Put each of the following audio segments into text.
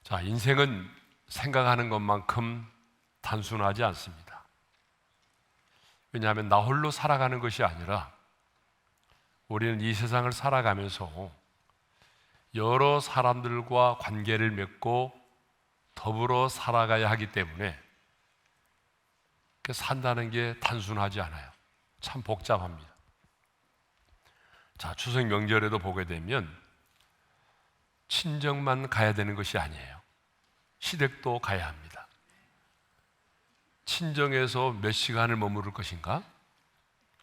자, 인생은 생각하는 것만큼 단순하지 않습니다. 왜냐하면 나 홀로 살아가는 것이 아니라 우리는 이 세상을 살아가면서 여러 사람들과 관계를 맺고 더불어 살아가야 하기 때문에 산다는 게 단순하지 않아요. 참 복잡합니다. 자, 추석 명절에도 보게 되면 친정만 가야 되는 것이 아니에요. 시댁도 가야 합니다. 친정에서 몇 시간을 머무를 것인가?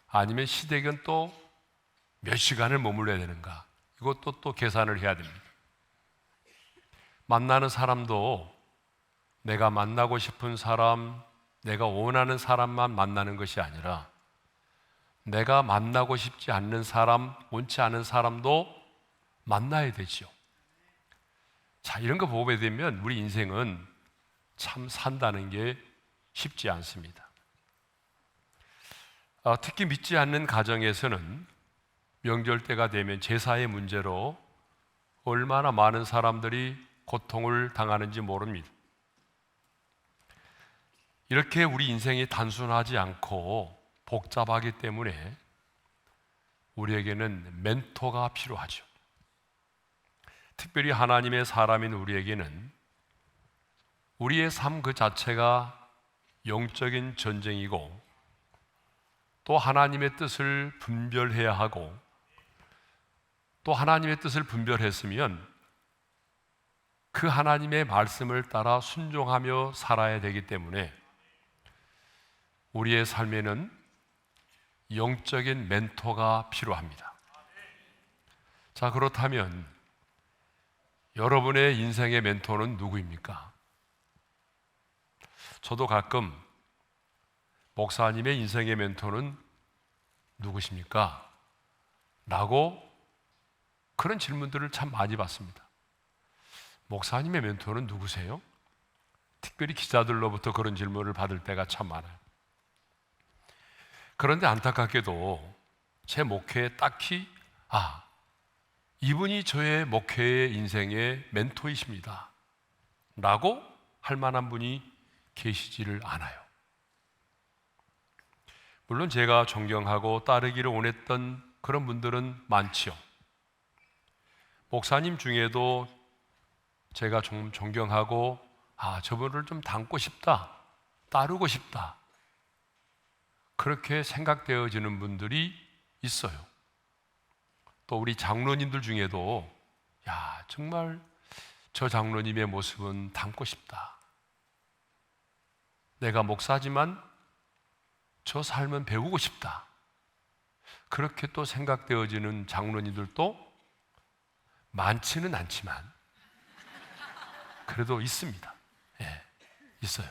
아니면 시댁은 또 몇 시간을 머물러야 되는가? 이것도 또 계산을 해야 됩니다. 만나는 사람도 내가 만나고 싶은 사람, 내가 원하는 사람만 만나는 것이 아니라 내가 만나고 싶지 않는 사람, 원치 않은 사람도 만나야 되죠. 자, 이런 거 보게 되면 우리 인생은 참 산다는 게 쉽지 않습니다. 특히 믿지 않는 가정에서는 명절 때가 되면 제사의 문제로 얼마나 많은 사람들이 고통을 당하는지 모릅니다. 이렇게 우리 인생이 단순하지 않고 복잡하기 때문에 우리에게는 멘토가 필요하죠. 특별히 하나님의 사람인 우리에게는 우리의 삶 그 자체가 영적인 전쟁이고 또 하나님의 뜻을 분별해야 하고 또 하나님의 뜻을 분별했으면 그 하나님의 말씀을 따라 순종하며 살아야 되기 때문에 우리의 삶에는 영적인 멘토가 필요합니다. 자, 그렇다면 여러분의 인생의 멘토는 누구입니까? 저도 가끔 목사님의 인생의 멘토는 누구십니까? 라고 그런 질문들을 참 많이 받습니다. 목사님의 멘토는 누구세요? 특별히 기자들로부터 그런 질문을 받을 때가 참 많아요. 그런데 안타깝게도 제 목회에 딱히 이분이 저의 목회의 인생의 멘토이십니다 라고 할 만한 분이 계시지를 않아요. 물론 제가 존경하고 따르기를 원했던 그런 분들은 많지요. 목사님 중에도 제가 좀 존경하고 저분을 좀 닮고 싶다, 따르고 싶다 그렇게 생각되어지는 분들이 있어요. 또 우리 장로님들 중에도 정말 저 장로님의 모습은 닮고 싶다, 내가 목사지만 저 삶은 배우고 싶다 그렇게 또 생각되어지는 장로님들도 많지는 않지만 그래도 있습니다. 있어요.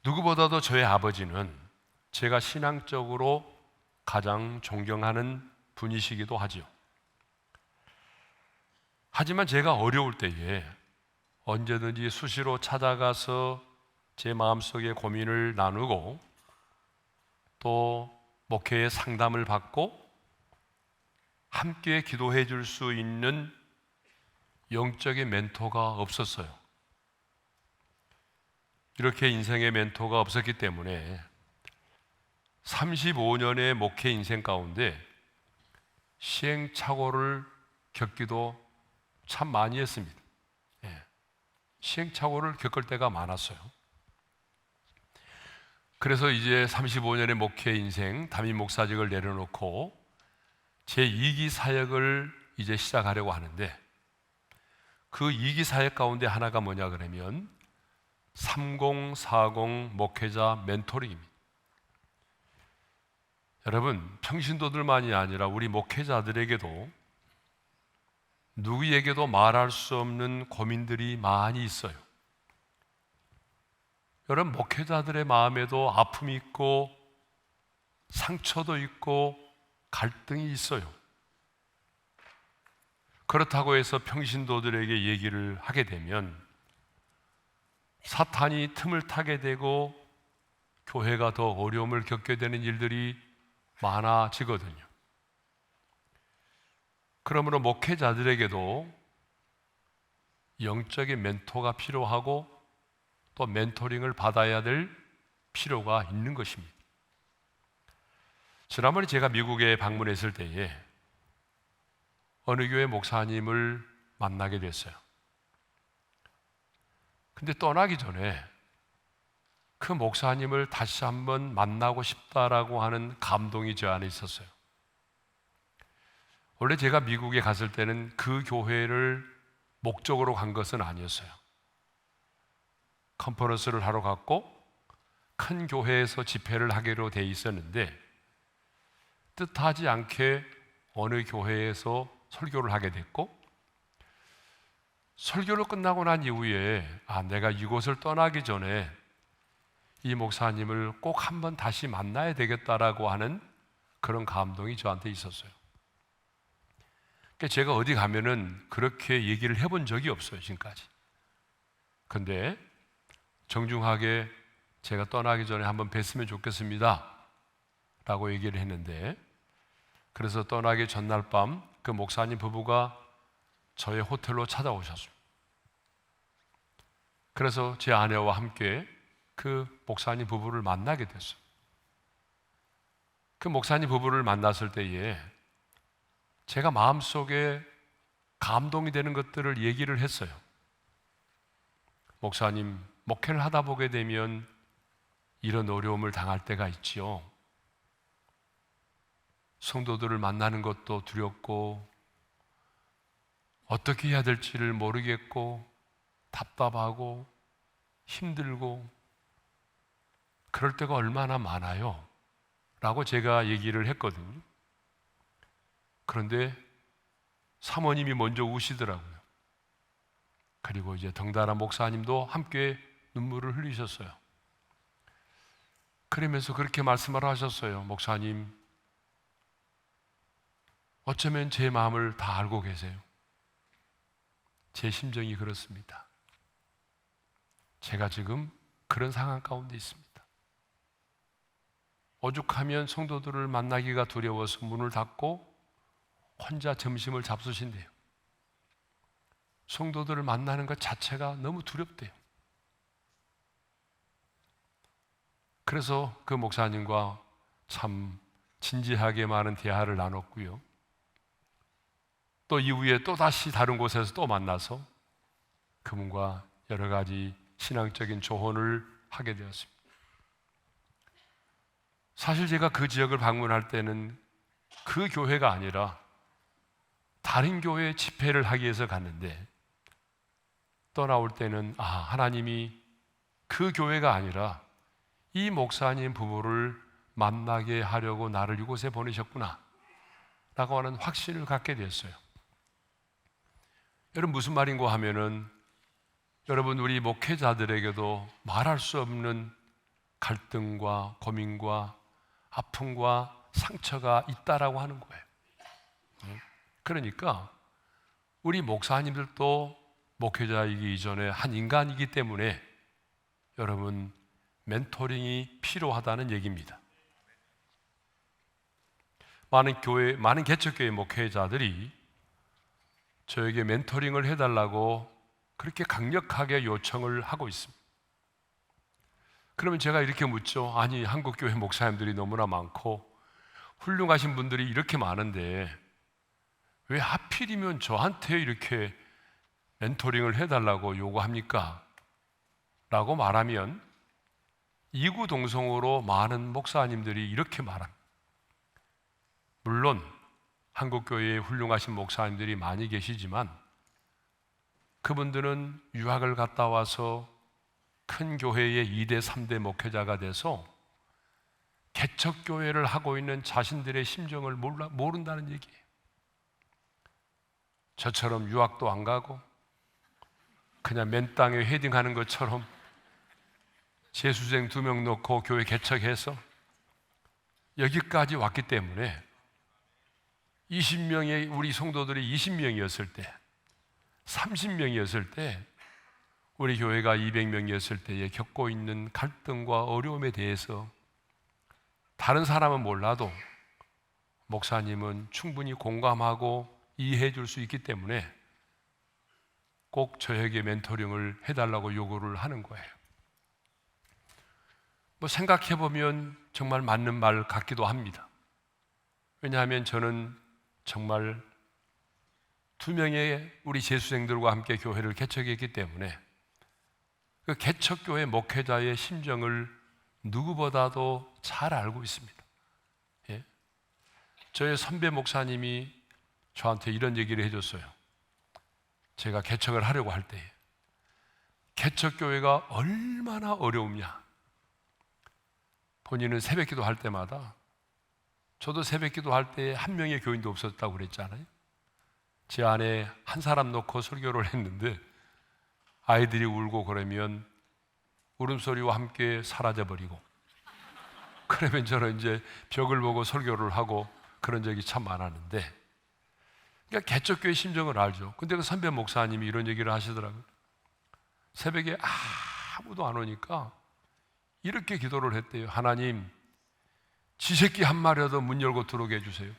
누구보다도 저의 아버지는 제가 신앙적으로 가장 존경하는 분이시기도 하죠. 하지만 제가 어려울 때에 언제든지 수시로 찾아가서 제 마음속의 고민을 나누고 또 목회의 상담을 받고 함께 기도해 줄 수 있는 영적인 멘토가 없었어요. 이렇게 인생의 멘토가 없었기 때문에 35년의 목회 인생 가운데 시행착오를 겪기도 참 많이 했습니다. 시행착오를 겪을 때가 많았어요. 그래서 이제 35년의 목회 인생 담임 목사직을 내려놓고 제 2기 사역을 이제 시작하려고 하는데 그 2기 사역 가운데 하나가 뭐냐 그러면 3040 목회자 멘토링입니다. 여러분, 평신도들만이 아니라 우리 목회자들에게도 누구에게도 말할 수 없는 고민들이 많이 있어요. 여러분, 목회자들의 마음에도 아픔이 있고 상처도 있고 갈등이 있어요. 그렇다고 해서 평신도들에게 얘기를 하게 되면 사탄이 틈을 타게 되고 교회가 더 어려움을 겪게 되는 일들이 많아지거든요. 그러므로 목회자들에게도 영적인 멘토가 필요하고 또 멘토링을 받아야 될 필요가 있는 것입니다. 지난번에 제가 미국에 방문했을 때에 어느 교회 목사님을 만나게 됐어요. 근데 떠나기 전에 그 목사님을 다시 한번 만나고 싶다라고 하는 감동이 저 안에 있었어요. 원래 제가 미국에 갔을 때는 그 교회를 목적으로 간 것은 아니었어요. 컨퍼런스를 하러 갔고 큰 교회에서 집회를 하기로 돼 있었는데 뜻하지 않게 어느 교회에서 설교를 하게 됐고 설교를 끝나고 난 이후에 내가 이곳을 떠나기 전에 이 목사님을 꼭 한번 다시 만나야 되겠다라고 하는 그런 감동이 저한테 있었어요. 그러니까 제가 어디 가면은 그렇게 얘기를 해본 적이 없어요, 지금까지. 근데 정중하게 제가 떠나기 전에 한번 뵀으면 좋겠습니다 라고 얘기를 했는데, 그래서 떠나기 전날 밤 그 목사님 부부가 저의 호텔로 찾아오셨습니다. 그래서 제 아내와 함께 그 목사님 부부를 만나게 됐어요. 그 목사님 부부를 만났을 때에 제가 마음속에 감동이 되는 것들을 얘기를 했어요. 목사님, 목회를 하다 보게 되면 이런 어려움을 당할 때가 있지요. 성도들을 만나는 것도 두렵고 어떻게 해야 될지를 모르겠고 답답하고 힘들고 그럴 때가 얼마나 많아요 라고 제가 얘기를 했거든요. 그런데 사모님이 먼저 우시더라고요. 그리고 이제 덩달아 목사님도 함께 눈물을 흘리셨어요. 그러면서 그렇게 말씀을 하셨어요. 목사님, 어쩌면 제 마음을 다 알고 계세요. 제 심정이 그렇습니다. 제가 지금 그런 상황 가운데 있습니다. 오죽하면 성도들을 만나기가 두려워서 문을 닫고 혼자 점심을 잡수신대요. 성도들을 만나는 것 자체가 너무 두렵대요. 그래서 그 목사님과 참 진지하게 많은 대화를 나눴고요. 또 이후에 또 다시 다른 곳에서 또 만나서 그분과 여러 가지 신앙적인 조언을 하게 되었습니다. 사실 제가 그 지역을 방문할 때는 그 교회가 아니라 다른 교회 집회를 하기 위해서 갔는데 떠나올 때는 하나님이 그 교회가 아니라 이 목사님 부부를 만나게 하려고 나를 이곳에 보내셨구나 라고 하는 확신을 갖게 됐어요. 여러분, 무슨 말인고 하면은 여러분, 우리 목회자들에게도 말할 수 없는 갈등과 고민과 아픔과 상처가 있다라고 하는 거예요. 그러니까 우리 목사님들도 목회자이기 이전에 한 인간이기 때문에 여러분, 멘토링이 필요하다는 얘기입니다. 많은 개척교회 목회자들이 저에게 멘토링을 해달라고 그렇게 강력하게 요청을 하고 있습니다. 그러면 제가 이렇게 묻죠. 아니, 한국교회 목사님들이 너무나 많고 훌륭하신 분들이 이렇게 많은데 왜 하필이면 저한테 이렇게 멘토링을 해달라고 요구합니까? 라고 말하면 이구동성으로 많은 목사님들이 이렇게 말합니다. 물론 한국교회에 훌륭하신 목사님들이 많이 계시지만 그분들은 유학을 갔다 와서 큰 교회의 2대, 3대 목회자가 돼서 개척교회를 하고 있는 자신들의 심정을 모른다는 얘기예요. 저처럼 유학도 안 가고 그냥 맨 땅에 헤딩하는 것처럼 재수생 2명 넣고 교회 개척해서 여기까지 왔기 때문에 20명의 우리 성도들이 20명이었을 때, 30명이었을 때, 우리 교회가 200명이었을 때에 겪고 있는 갈등과 어려움에 대해서 다른 사람은 몰라도 목사님은 충분히 공감하고 이해해 줄 수 있기 때문에 꼭 저에게 멘토링을 해달라고 요구를 하는 거예요. 뭐 생각해 보면 정말 맞는 말 같기도 합니다. 왜냐하면 저는 정말 2명의 우리 재수생들과 함께 교회를 개척했기 때문에 그 개척교회 목회자의 심정을 누구보다도 잘 알고 있습니다. 예? 저의 선배 목사님이 저한테 이런 얘기를 해줬어요. 제가 개척을 하려고 할 때에 개척교회가 얼마나 어려우냐. 본인은 새벽기도 할 때마다, 저도 새벽기도 할 때 한 명의 교인도 없었다고 그랬잖아요. 제 안에 한 사람 놓고 설교를 했는데 아이들이 울고 그러면 울음소리와 함께 사라져버리고, 그러면 저는 이제 벽을 보고 설교를 하고 그런 적이 참 많았는데, 그러니까 개척교회 심정을 알죠. 근데 그 선배 목사님이 이런 얘기를 하시더라고요. 새벽에 아무도 안 오니까 이렇게 기도를 했대요. 하나님, 쥐새끼 한 마리라도 문 열고 들어오게 해주세요.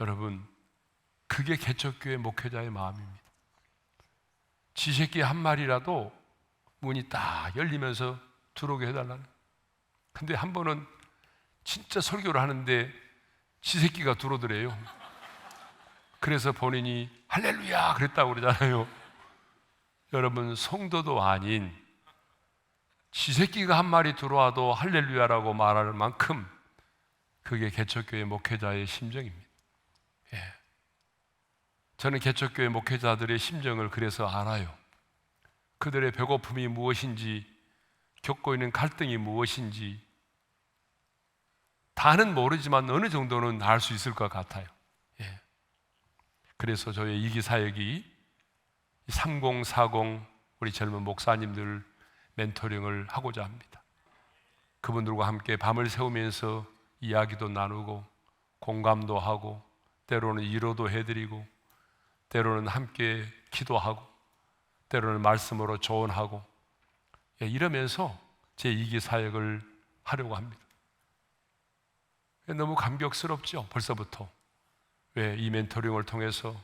여러분, 그게 개척교회 목회자의 마음입니다. 쥐새끼 한 마리라도 문이 딱 열리면서 들어오게 해달라는. 근데 한 번은 진짜 설교를 하는데 쥐새끼가 들어오더래요. 그래서 본인이 할렐루야 그랬다고 그러잖아요. 여러분, 성도도 아닌 쥐새끼가 한 마리 들어와도 할렐루야라고 말할 만큼 그게 개척교회 목회자의 심정입니다. 예. 저는 개척교회 목회자들의 심정을 그래서 알아요. 그들의 배고픔이 무엇인지, 겪고 있는 갈등이 무엇인지 다는 모르지만 어느 정도는 알 수 있을 것 같아요. 예. 그래서 저의 이기사역이 3040 우리 젊은 목사님들 멘토링을 하고자 합니다. 그분들과 함께 밤을 새우면서 이야기도 나누고 공감도 하고 때로는 위로도 해드리고 때로는 함께 기도하고 때로는 말씀으로 조언하고, 이러면서 제 이기사역을 하려고 합니다. 너무 감격스럽죠, 벌써부터. 왜 이 멘토링을 통해서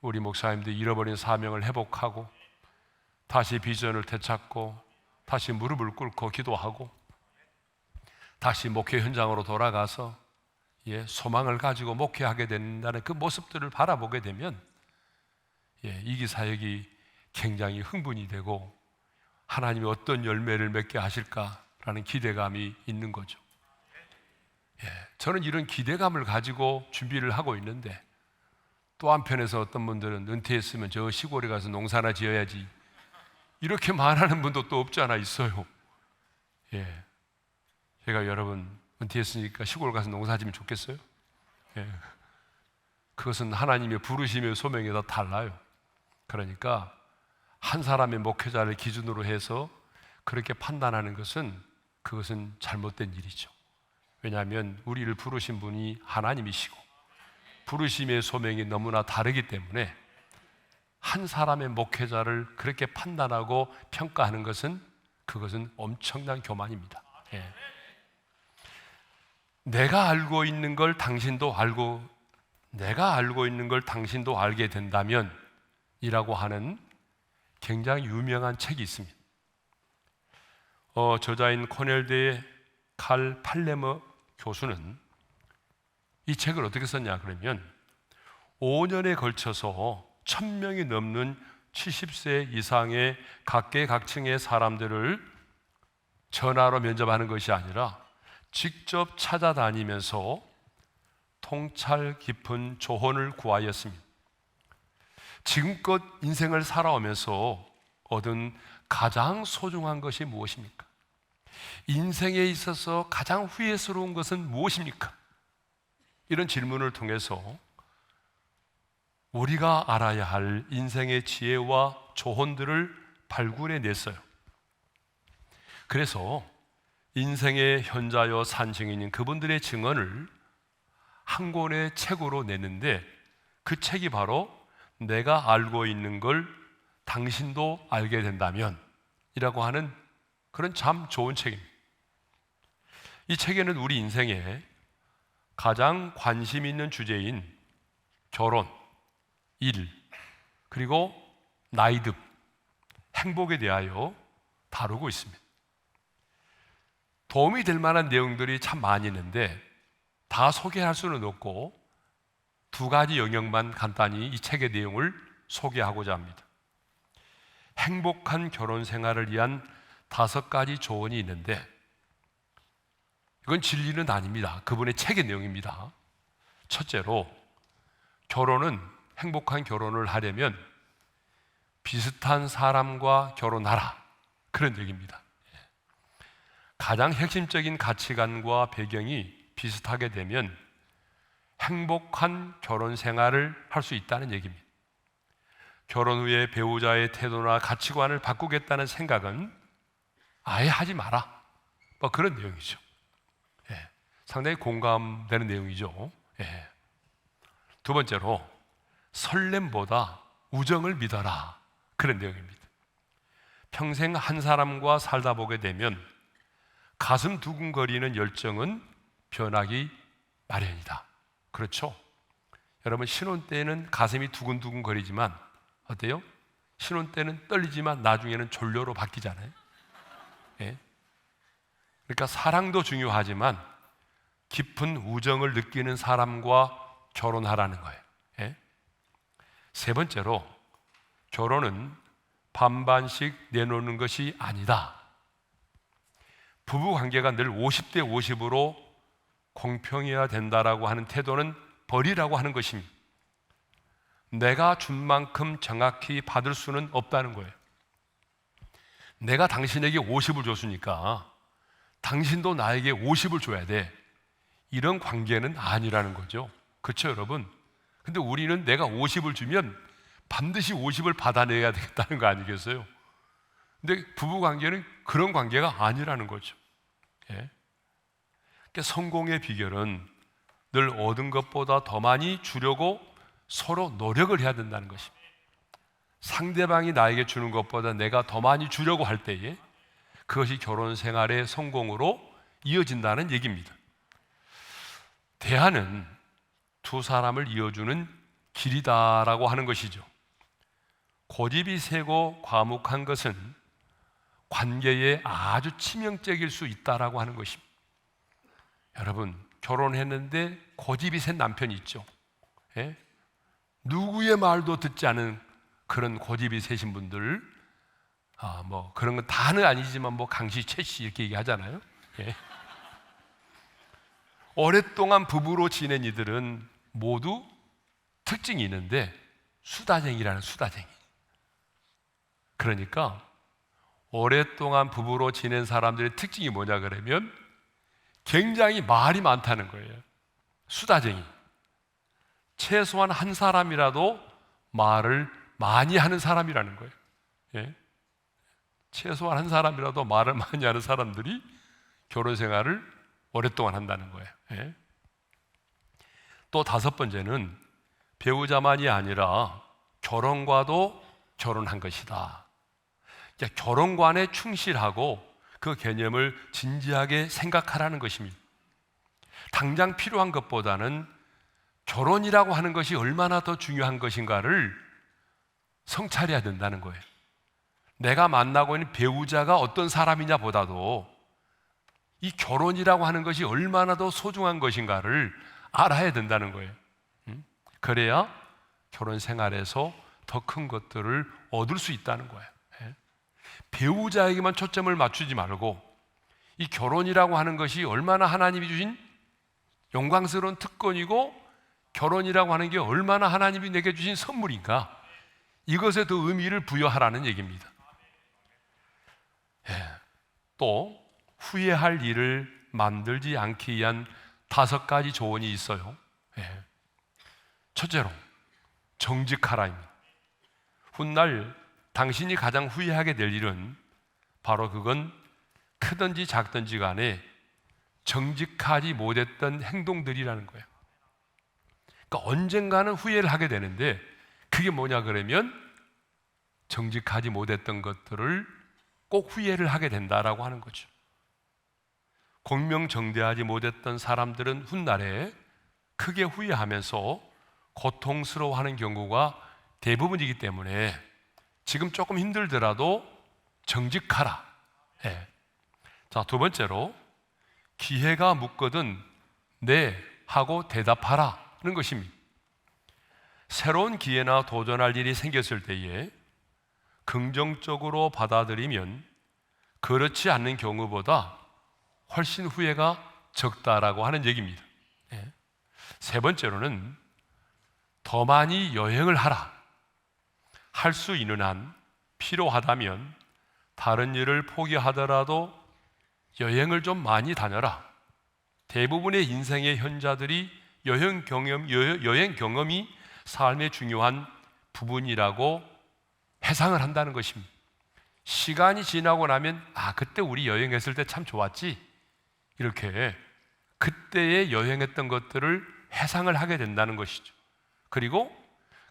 우리 목사님들이 잃어버린 사명을 회복하고 다시 비전을 되찾고 다시 무릎을 꿇고 기도하고 다시 목회 현장으로 돌아가서 소망을 가지고 목회하게 된다는 그 모습들을 바라보게 되면 이기사역이 굉장히 흥분이 되고 하나님이 어떤 열매를 맺게 하실까라는 기대감이 있는 거죠. 저는 이런 기대감을 가지고 준비를 하고 있는데, 또 한편에서 어떤 분들은 은퇴했으면 저 시골에 가서 농사나 지어야지 이렇게 말하는 분도 또 없지 않아 있어요. 제가 여러분 은퇴했으니까 시골 가서 농사 지면 좋겠어요? 그것은 하나님의 부르심의 소명에 다 달라요. 그러니까 한 사람의 목회자를 기준으로 해서 그렇게 판단하는 것은 그것은 잘못된 일이죠. 왜냐하면 우리를 부르신 분이 하나님이시고 부르심의 소명이 너무나 다르기 때문에 한 사람의 목회자를 그렇게 판단하고 평가하는 것은 그것은 엄청난 교만입니다. 내가 알고 있는 걸 당신도 알고 내가 알고 있는 걸 당신도 알게 된다면 이라고 하는 굉장히 유명한 책이 있습니다. 저자인 코넬대의 칼 팔레머 교수는 이 책을 어떻게 썼냐 그러면 5년에 걸쳐서 1000명이 넘는 70세 이상의 각계각층의 사람들을 전화로 면접하는 것이 아니라 직접 찾아다니면서 통찰 깊은 조언을 구하였습니다. 지금껏 인생을 살아오면서 얻은 가장 소중한 것이 무엇입니까? 인생에 있어서 가장 후회스러운 것은 무엇입니까? 이런 질문을 통해서 우리가 알아야 할 인생의 지혜와 조언들을 발굴해냈어요. 그래서 인생의 현자여 산증인인 그분들의 증언을 한 권의 책으로 냈는데, 그 책이 바로 내가 알고 있는 걸 당신도 알게 된다면 이라고 하는 그런 참 좋은 책입니다. 이 책에는 우리 인생에 가장 관심 있는 주제인 결혼, 일, 그리고 나이듭, 행복에 대하여 다루고 있습니다. 도움이 될 만한 내용들이 참 많이 있는데 다 소개할 수는 없고 두 가지 영역만 간단히 이 책의 내용을 소개하고자 합니다. 행복한 결혼 생활을 위한 5가지 조언이 있는데 이건 진리는 아닙니다. 그분의 책의 내용입니다. 첫째로, 결혼은, 행복한 결혼을 하려면 비슷한 사람과 결혼하라, 그런 얘기입니다. 가장 핵심적인 가치관과 배경이 비슷하게 되면 행복한 결혼 생활을 할 수 있다는 얘기입니다. 결혼 후에 배우자의 태도나 가치관을 바꾸겠다는 생각은 아예 하지 마라, 뭐 그런 내용이죠. 상당히 공감되는 내용이죠. 두 번째로, 설렘보다 우정을 믿어라, 그런 내용입니다. 평생 한 사람과 살다 보게 되면 가슴 두근거리는 열정은 변하기 마련이다. 그렇죠? 여러분, 신혼 때는 가슴이 두근두근 거리지만 어때요? 신혼 때는 떨리지만 나중에는 졸려로 바뀌잖아요. 그러니까 사랑도 중요하지만 깊은 우정을 느끼는 사람과 결혼하라는 거예요. 세 번째로, 결혼은 반반씩 내놓는 것이 아니다. 부부 관계가 늘 50대 50으로 공평해야 된다라고 하는 태도는 버리라고 하는 것입니다. 내가 준 만큼 정확히 받을 수는 없다는 거예요. 내가 당신에게 50을 줬으니까 당신도 나에게 50을 줘야 돼, 이런 관계는 아니라는 거죠. 그렇죠, 여러분? 근데 우리는 내가 50을 주면 반드시 50을 받아내야 되겠다는 거 아니겠어요? 근데 부부 관계는 그런 관계가 아니라는 거죠. 그러니까 성공의 비결은 늘 얻은 것보다 더 많이 주려고 서로 노력을 해야 된다는 것입니다. 상대방이 나에게 주는 것보다 내가 더 많이 주려고 할 때에 그것이 결혼 생활의 성공으로 이어진다는 얘기입니다. 대화는 두 사람을 이어주는 길이다라고 하는 것이죠. 고집이 세고 과묵한 것은 관계에 아주 치명적일 수 있다라고 하는 것입니다. 여러분, 결혼했는데 고집이 센 남편이 있죠. 누구의 말도 듣지 않은 그런 고집이 세신 분들, 뭐 그런 건 다는 아니지만 뭐 강씨, 최씨 이렇게 얘기하잖아요. 오랫동안 부부로 지낸 이들은 모두 특징이 있는데 수다쟁이라는, 수다쟁이. 그러니까 오랫동안 부부로 지낸 사람들의 특징이 뭐냐 그러면 굉장히 말이 많다는 거예요. 수다쟁이. 최소한 한 사람이라도 말을 많이 하는 사람이라는 거예요. 최소한 한 사람이라도 말을 많이 하는 사람들이 결혼 생활을 오랫동안 한다는 거예요. 또 5번째는 배우자만이 아니라 결혼과도 결혼한 것이다. 그러니까 결혼관에 충실하고 그 개념을 진지하게 생각하라는 것입니다. 당장 필요한 것보다는 결혼이라고 하는 것이 얼마나 더 중요한 것인가를 성찰해야 된다는 거예요. 내가 만나고 있는 배우자가 어떤 사람이냐 보다도 이 결혼이라고 하는 것이 얼마나 더 소중한 것인가를 알아야 된다는 거예요. 그래야 결혼 생활에서 더 큰 것들을 얻을 수 있다는 거예요. 배우자에게만 초점을 맞추지 말고 이 결혼이라고 하는 것이 얼마나 하나님이 주신 영광스러운 특권이고 결혼이라고 하는 게 얼마나 하나님이 내게 주신 선물인가, 이것에 더 의미를 부여하라는 얘기입니다. 또 후회할 일을 만들지 않기 위한 5가지 조언이 있어요. 첫째로, 정직하라입니다. 훗날 당신이 가장 후회하게 될 일은 바로 그건 크든지 작든지 간에 정직하지 못했던 행동들이라는 거예요. 그러니까 언젠가는 후회를 하게 되는데 그게 뭐냐 그러면 정직하지 못했던 것들을 꼭 후회를 하게 된다라고 하는 거죠. 공명정대하지 못했던 사람들은 훗날에 크게 후회하면서 고통스러워하는 경우가 대부분이기 때문에 지금 조금 힘들더라도 정직하라. 예. 자, 두 번째로 기회가 묻거든 네 하고 대답하라는 것입니다. 새로운 기회나 도전할 일이 생겼을 때에 긍정적으로 받아들이면 그렇지 않는 경우보다 훨씬 후회가 적다라고 하는 얘기입니다. 예. 세 번째로는 더 많이 여행을 하라. 할 수 있는 한 필요하다면 다른 일을 포기하더라도 여행을 좀 많이 다녀라. 대부분의 인생의 현자들이 여행 경험이 삶의 중요한 부분이라고 회상을 한다는 것입니다. 시간이 지나고 나면 그때 우리 여행했을 때 참 좋았지. 이렇게 그때의 여행했던 것들을 회상을 하게 된다는 것이죠. 그리고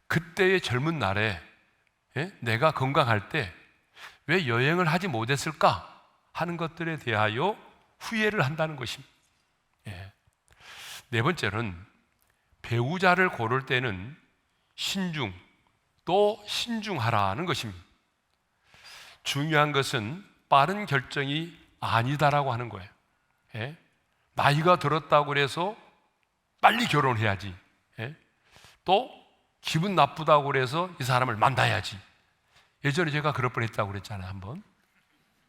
그때의 젊은 날에 내가 건강할 때 왜 여행을 하지 못했을까 하는 것들에 대하여 후회를 한다는 것입니다. 네 번째는 배우자를 고를 때는 신중 또 신중하라는 것입니다. 중요한 것은 빠른 결정이 아니다라고 하는 거예요. 나이가 들었다고 해서 빨리 결혼해야지. 또 기분 나쁘다고 그래서 이 사람을 만나야지. 예전에 제가 그럴 뻔했다고 그랬잖아요. 한번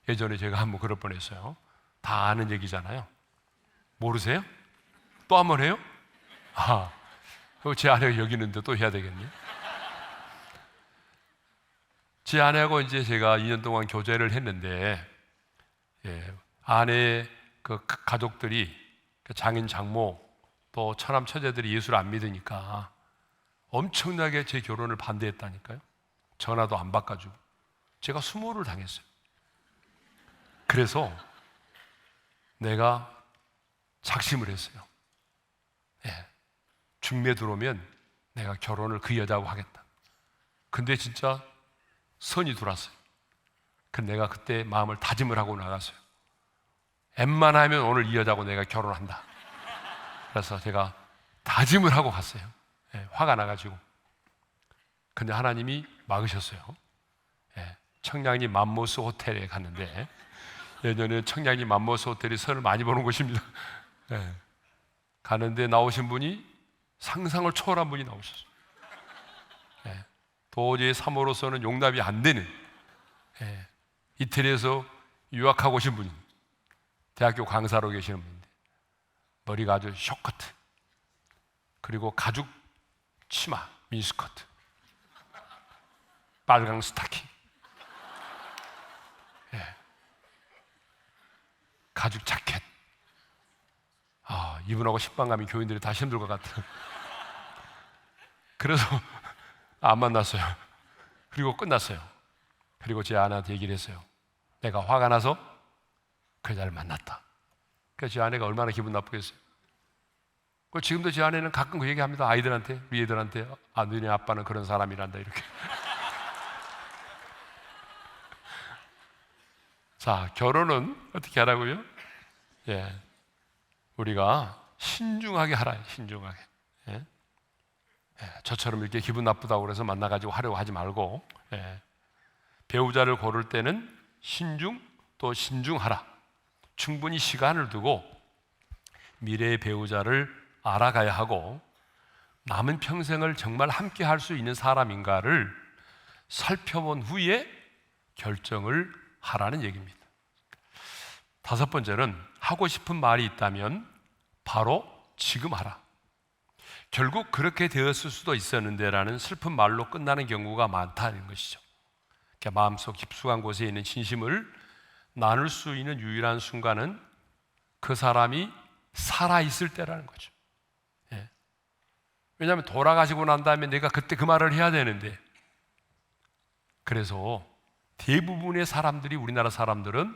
예전에 제가 한번 그럴 뻔했어요. 다 아는 얘기잖아요. 모르세요? 또 한 번 해요? 제 아내가 여기 있는데 또 해야 되겠네. 제 아내하고 이제 제가 2년 동안 교제를 했는데 아내의 그 가족들이 장인 장모 또 처남 처제들이 예수를 안 믿으니까 엄청나게 제 결혼을 반대했다니까요. 전화도 안 바꿔주고 제가 수모를 당했어요. 그래서 내가 작심을 했어요. 중매 들어오면 내가 결혼을 그 여자하고 하겠다. 근데 진짜 선이 들어왔어요. 근데 내가 그때 마음을 다짐을 하고 나갔어요. 웬만하면 오늘 이 여자하고 내가 결혼한다. 그래서 제가 다짐을 하고 갔어요. 화가 나가지고. 근데 하나님이 막으셨어요. 청량리 맘모스 호텔에 갔는데 예전에 청량리 맘모스 호텔이 선을 많이 보는 곳입니다. 가는데 나오신 분이 상상을 초월한 분이 나오셨어요. 도저히 사모로서는 용납이 안 되는 이태리에서 유학하고 오신 분이 대학교 강사로 계시는 분인데 머리가 아주 쇼커트 그리고 가죽 치마 미니스커트 빨강 스타킹 가죽 자켓 이분하고 식빵감이 교인들이 다 힘들 것 같아요. 그래서 안 만났어요. 그리고 끝났어요. 그리고 제 아내한테 얘기를 했어요. 내가 화가 나서 그 여자를 만났다. 그래서 제 아내가 얼마나 기분 나쁘겠어요. 지금도 제 아내는 가끔 그 얘기합니다. 아이들한테, 우리 애들한테 너네 아빠는 그런 사람이란다 이렇게. 자, 결혼은 어떻게 하라고요? 우리가 신중하게 하라. 신중하게. 저처럼 이렇게 기분 나쁘다고 그래서 만나가지고 하려고 하지 말고 배우자를 고를 때는 신중 또 신중하라. 충분히 시간을 두고 미래의 배우자를 알아가야 하고 남은 평생을 정말 함께 할 수 있는 사람인가를 살펴본 후에 결정을 하라는 얘기입니다. 다섯 번째는 하고 싶은 말이 있다면 바로 지금 하라. 결국 그렇게 되었을 수도 있었는데 라는 슬픈 말로 끝나는 경우가 많다는 것이죠. 마음속 깊숙한 곳에 있는 진심을 나눌 수 있는 유일한 순간은 그 사람이 살아있을 때라는 거죠. 왜냐하면 돌아가시고 난 다음에 내가 그때 그 말을 해야 되는데, 그래서 대부분의 사람들이, 우리나라 사람들은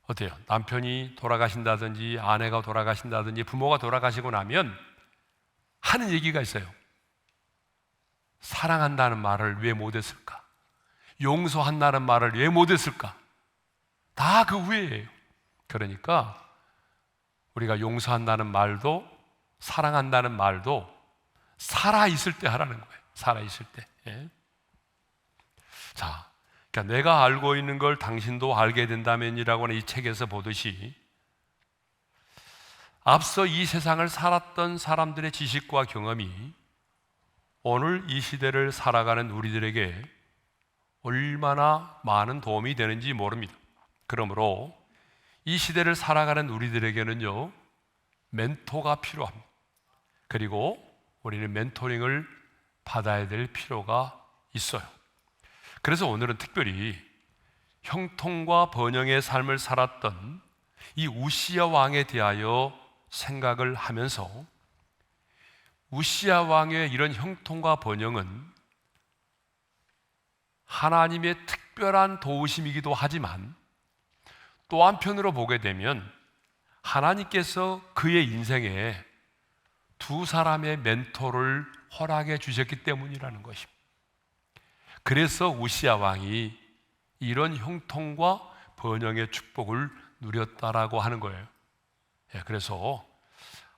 어때요? 남편이 돌아가신다든지 아내가 돌아가신다든지 부모가 돌아가시고 나면 하는 얘기가 있어요. 사랑한다는 말을 왜 못했을까? 용서한다는 말을 왜 못했을까? 다 그 후회예요. 그러니까 우리가 용서한다는 말도 사랑한다는 말도 살아있을 때 하라는 거예요. 살아있을 때. 예. 자, 그러니까 내가 알고 있는 걸 당신도 알게 된다면이라고 하는 이 책에서 보듯이 앞서 이 세상을 살았던 사람들의 지식과 경험이 오늘 이 시대를 살아가는 우리들에게 얼마나 많은 도움이 되는지 모릅니다. 그러므로 이 시대를 살아가는 우리들에게는요, 멘토가 필요합니다. 그리고 우리는 멘토링을 받아야 될 필요가 있어요. 그래서 오늘은 특별히 형통과 번영의 삶을 살았던 이 우시야 왕에 대하여 생각을 하면서 우시야 왕의 이런 형통과 번영은 하나님의 특별한 도우심이기도 하지만 또 한편으로 보게 되면 하나님께서 그의 인생에 두 사람의 멘토를 허락해 주셨기 때문이라는 것입니다. 그래서 우시야 왕이 이런 형통과 번영의 축복을 누렸다라고 하는 거예요. 그래서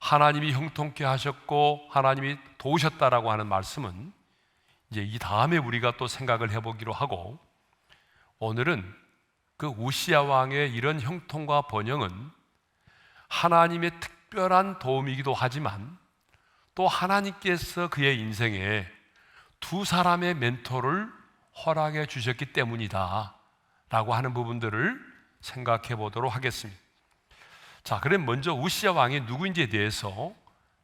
하나님이 형통케 하셨고 하나님이 도우셨다라고 하는 말씀은 이제 이 다음에 우리가 또 생각을 해보기로 하고, 오늘은 그 우시야 왕의 이런 형통과 번영은 하나님의 특별한 도움이기도 하지만 또 하나님께서 그의 인생에 두 사람의 멘토를 허락해 주셨기 때문이다 라고 하는 부분들을 생각해 보도록 하겠습니다. 자, 그럼 먼저 우시야 왕이 누구인지에 대해서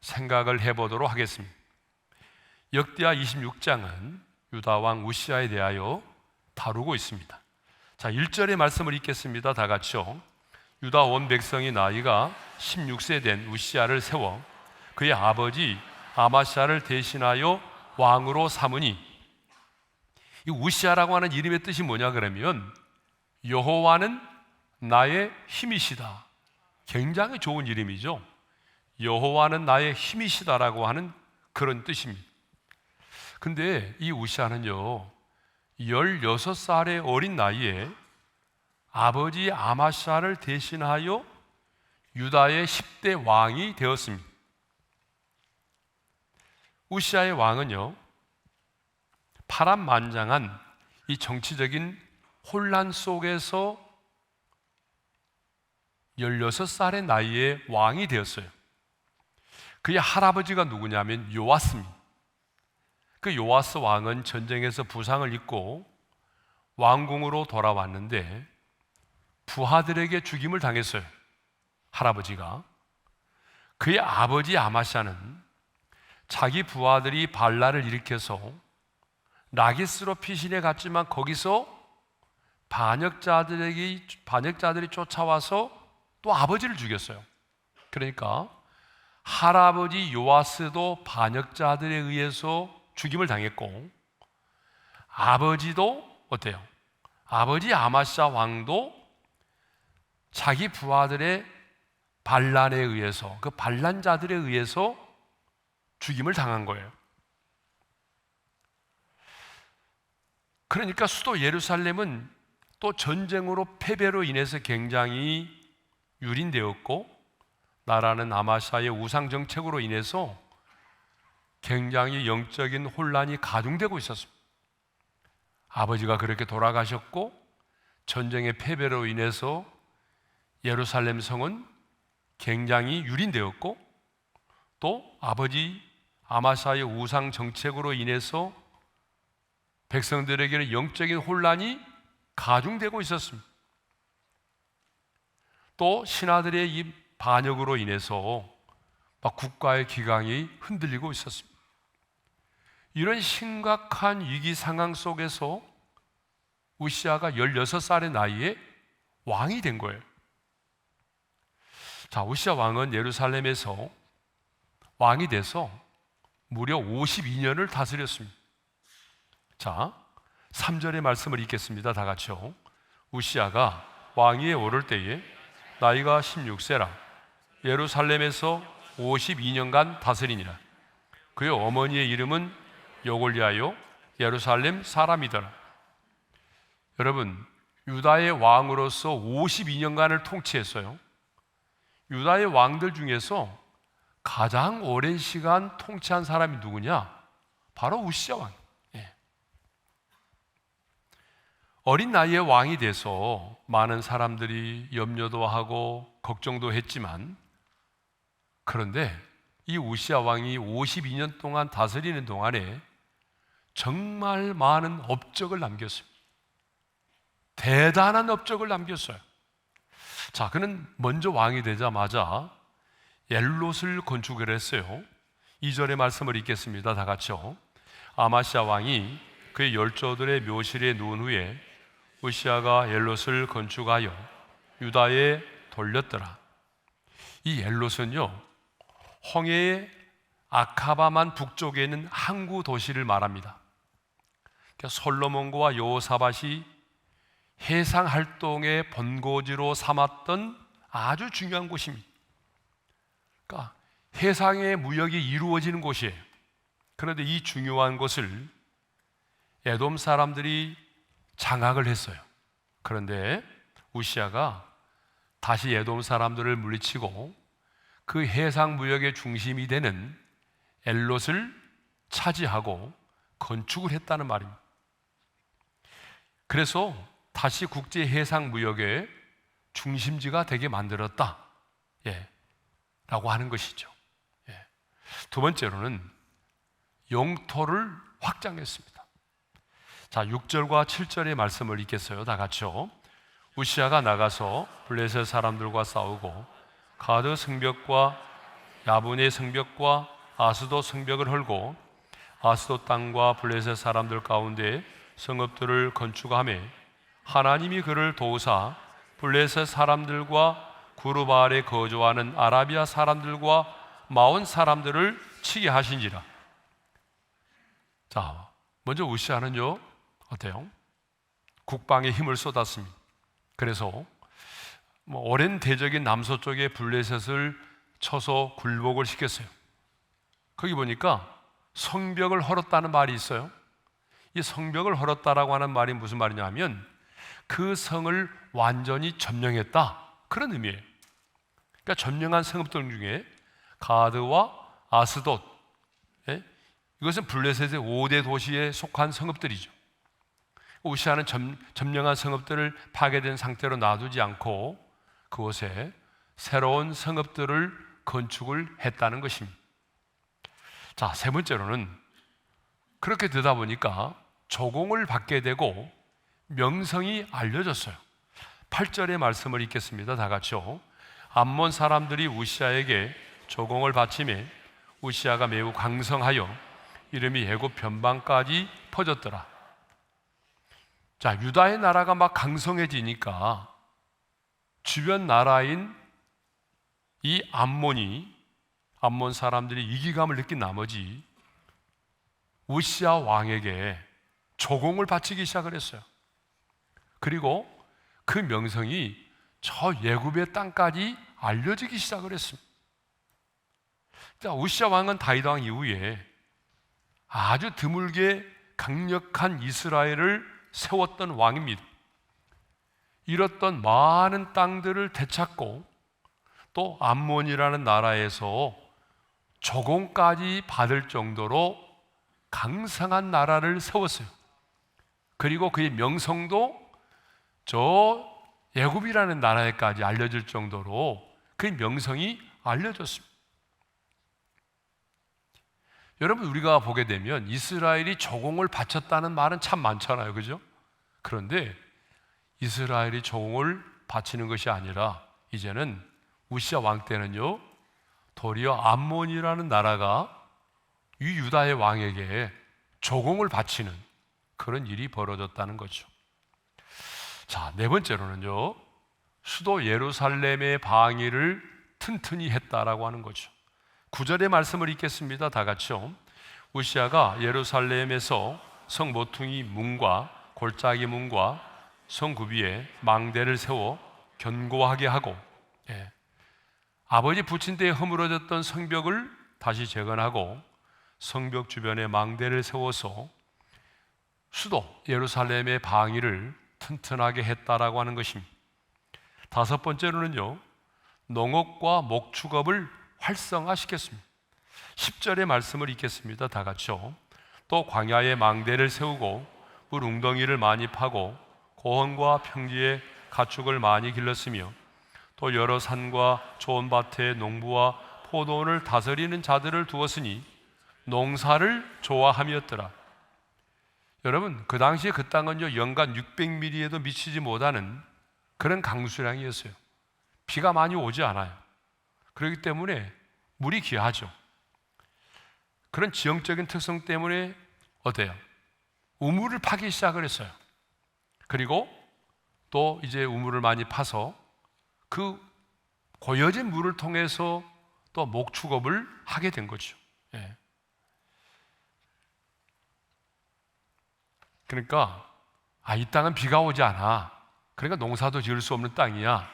생각을 해보도록 하겠습니다. 역대하 26장은 유다 왕 우시야에 대하여 다루고 있습니다. 자, 1절의 말씀을 읽겠습니다. 다 같이요. 유다 온 백성이 나이가 16세 된 우시야를 세워 그의 아버지 아마샤를 대신하여 왕으로 삼으니, 이 우시야라고 하는 이름의 뜻이 뭐냐 그러면 여호와는 나의 힘이시다. 굉장히 좋은 이름이죠. 여호와는 나의 힘이시다라고 하는 그런 뜻입니다. 근데 이 우시야는요 16살의 어린 나이에 아버지 아마샤를 대신하여 유다의 10대 왕이 되었습니다. 우시야의 왕은요 파란만장한 이 정치적인 혼란 속에서 16살의 나이에 왕이 되었어요. 그의 할아버지가 누구냐면 요아스입니다. 그 요아스 왕은 전쟁에서 부상을 입고 왕궁으로 돌아왔는데 부하들에게 죽임을 당했어요. 할아버지가. 그의 아버지 아마샤는 자기 부하들이 반란을 일으켜서 라기스로 피신해 갔지만 거기서 반역자들이 쫓아와서 또 아버지를 죽였어요. 그러니까 할아버지 요아스도 반역자들에 의해서 죽임을 당했고, 아버지도 어때요? 아버지 아마샤 왕도 자기 부하들의 반란에 의해서, 그 반란자들에 의해서 죽임을 당한 거예요. 그러니까 수도 예루살렘은 또 전쟁으로 패배로 인해서 굉장히 유린되었고, 나라는 아마샤의 우상 정책으로 인해서 굉장히 영적인 혼란이 가중되고 있었습니다. 아버지가 그렇게 돌아가셨고 전쟁의 패배로 인해서 예루살렘 성은 굉장히 유린되었고, 또 아버지 아마샤의 우상 정책으로 인해서 백성들에게는 영적인 혼란이 가중되고 있었습니다. 또 신하들의 이 반역으로 인해서 막 국가의 기강이 흔들리고 있었습니다. 이런 심각한 위기 상황 속에서 우시야가 16살의 나이에 왕이 된 거예요. 자, 우시야 왕은 예루살렘에서 왕이 돼서 무려 52년을 다스렸습니다. 자, 3절의 말씀을 읽겠습니다. 다 같이요. 우시야가 왕위에 오를 때에 나이가 16세라 예루살렘에서 52년간 다스리니라. 그의 어머니의 이름은 여골리아요 예루살렘 사람이더라. 여러분, 유다의 왕으로서 52년간을 통치했어요. 유다의 왕들 중에서 가장 오랜 시간 통치한 사람이 누구냐? 바로 우시야 왕. 어린 나이에 왕이 돼서 많은 사람들이 염려도 하고 걱정도 했지만, 그런데 이 우시야 왕이 52년 동안 다스리는 동안에 정말 많은 업적을 남겼습니다. 대단한 업적을 남겼어요. 자, 그는 먼저 왕이 되자마자 엘롯을 건축을 했어요. 2절의 말씀을 읽겠습니다. 다 같이요. 아마시아 왕이 그의 열조들의 묘실에 누운 후에 우시아가 엘롯을 건축하여 유다에 돌렸더라. 이 엘롯은요, 홍해의 아카바만 북쪽에 있는 항구 도시를 말합니다. 그러니까 솔로몬과 여호사밧이 해상 활동의 본고지로 삼았던 아주 중요한 곳입니다. 그러니까 해상의 무역이 이루어지는 곳이에요. 그런데 이 중요한 곳을 에돔 사람들이 장악을 했어요. 그런데 우시아가 다시 에돔 사람들을 물리치고 그 해상 무역의 중심이 되는 엘롯을 차지하고 건축을 했다는 말입니다. 그래서 다시 국제 해상 무역의 중심지가 되게 만들었다, 라고 하는 것이죠. 두 번째로는 영토를 확장했습니다. 자, 6절과 7절의 말씀을 읽겠어요. 다 같이요. 우시아가 나가서 블레셋 사람들과 싸우고 가드 성벽과 야분의 성벽과 아스돗 성벽을 헐고 아스돗 땅과 블레셋 사람들 가운데 성읍들을 건축하며 하나님이 그를 도우사 블레셋 사람들과 구르바알에 거주하는 아라비아 사람들과 마온 사람들을 치게 하신지라. 자, 먼저 우시아는요, 어때요? 국방에 힘을 쏟았습니다. 그래서 오랜 대적인 남서쪽에 블레셋을 쳐서 굴복을 시켰어요. 거기 보니까 성벽을 헐었다는 말이 있어요. 이 성벽을 헐었다라고 하는 말이 무슨 말이냐면 그 성을 완전히 점령했다, 그런 의미예요. 그러니까 점령한 성읍들 중에 가드와 아스돗, 이것은 블레셋의 5대 도시에 속한 성읍들이죠. 우시아는 점령한 성읍들을 파괴된 상태로 놔두지 않고 그곳에 새로운 성읍들을 건축을 했다는 것입니다. 자, 세 번째로는 그렇게 되다 보니까 조공을 받게 되고 명성이 알려졌어요. 8절의 말씀을 읽겠습니다. 다 같이요. 암몬 사람들이 우시아에게 조공을 바치매 우시아가 매우 강성하여 이름이 애굽 변방까지 퍼졌더라. 자, 유다의 나라가 막 강성해지니까 주변 나라인 이 암몬 사람들이 이기감을 느낀 나머지 우시아 왕에게 조공을 바치기 시작을 했어요. 그리고 그 명성이 저 애굽의 땅까지 알려지기 시작을 했습니다. 자, 우시아 왕은 다윗 왕 이후에 아주 드물게 강력한 이스라엘을 세웠던 왕입니다. 잃었던 많은 땅들을 되찾고 또 암몬이라는 나라에서 조공까지 받을 정도로 강성한 나라를 세웠어요. 그리고 그의 명성도 저 애굽이라는 나라에까지 알려질 정도로 그의 명성이 알려졌습니다. 여러분, 우리가 보게 되면 이스라엘이 조공을 바쳤다는 말은 참 많잖아요, 그죠? 그런데 이스라엘이 조공을 바치는 것이 아니라 이제는 우시아 왕 때는요, 도리어 암몬이라는 나라가 이 유다의 왕에게 조공을 바치는 그런 일이 벌어졌다는 거죠. 자, 네 번째로는요, 수도 예루살렘의 방위를 튼튼히 했다라고 하는 거죠. 9절의 말씀을 읽겠습니다. 다 같이요. 우시아가 예루살렘에서 성 모퉁이 문과 골짜기 문과 성 구비에 망대를 세워 견고하게 하고, 아버지 부친 때에 허물어졌던 성벽을 다시 재건하고 성벽 주변에 망대를 세워서 수도 예루살렘의 방위를 튼튼하게 했다라고 하는 것입니다. 다섯 번째로는요, 농업과 목축업을 활성화시켰습니다. 10절의 말씀을 읽겠습니다. 다 같이요. 또 광야에 망대를 세우고 물 웅덩이를 많이 파고 고원과 평지에 가축을 많이 길렀으며 또 여러 산과 좋은 밭에 농부와 포도원을 다스리는 자들을 두었으니 농사를 좋아함이었더라. 여러분, 그 당시에 그 땅은요 연간 600mm에도 미치지 못하는 그런 강수량이었어요. 비가 많이 오지 않아요. 그렇기 때문에 물이 귀하죠. 그런 지형적인 특성 때문에 어때요? 우물을 파기 시작을 했어요. 그리고 또 이제 우물을 많이 파서 그 고여진 물을 통해서 또 목축업을 하게 된 거죠. 예. 그러니까 이 땅은 비가 오지 않아, 그러니까 농사도 지을 수 없는 땅이야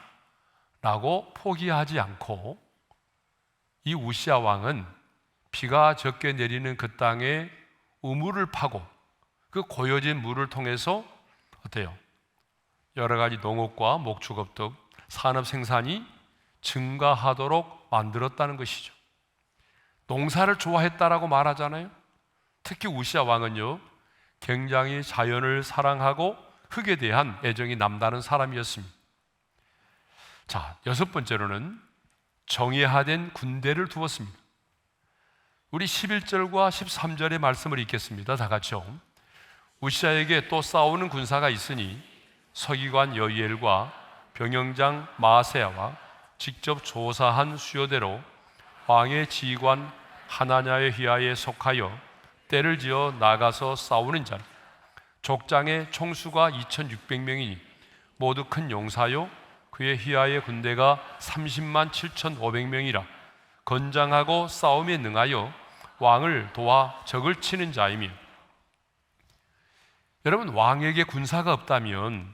라고 포기하지 않고 이 우시야 왕은 비가 적게 내리는 그 땅에 우물을 파고 그 고여진 물을 통해서 어때요? 여러 가지 농업과 목축업 등 산업 생산이 증가하도록 만들었다는 것이죠. 농사를 좋아했다라고 말하잖아요. 특히 우시야 왕은요 굉장히 자연을 사랑하고 흙에 대한 애정이 남다른 사람이었습니다. 자, 여섯 번째로는 정예화된 군대를 두었습니다. 우리 11절과 13절의 말씀을 읽겠습니다. 다 같이요. 우시야에게 또 싸우는 군사가 있으니 서기관 여이엘과 병영장 마아세야와 직접 조사한 수요대로 왕의 지휘관 하나냐의 휘하에 속하여 때를 지어 나가서 싸우는 자는 족장의 총수가 2600명이니 모두 큰 용사요 그의 휘하의 군대가 30만 7,500명이라 건장하고 싸움에 능하여 왕을 도와 적을 치는 자이며. 여러분, 왕에게 군사가 없다면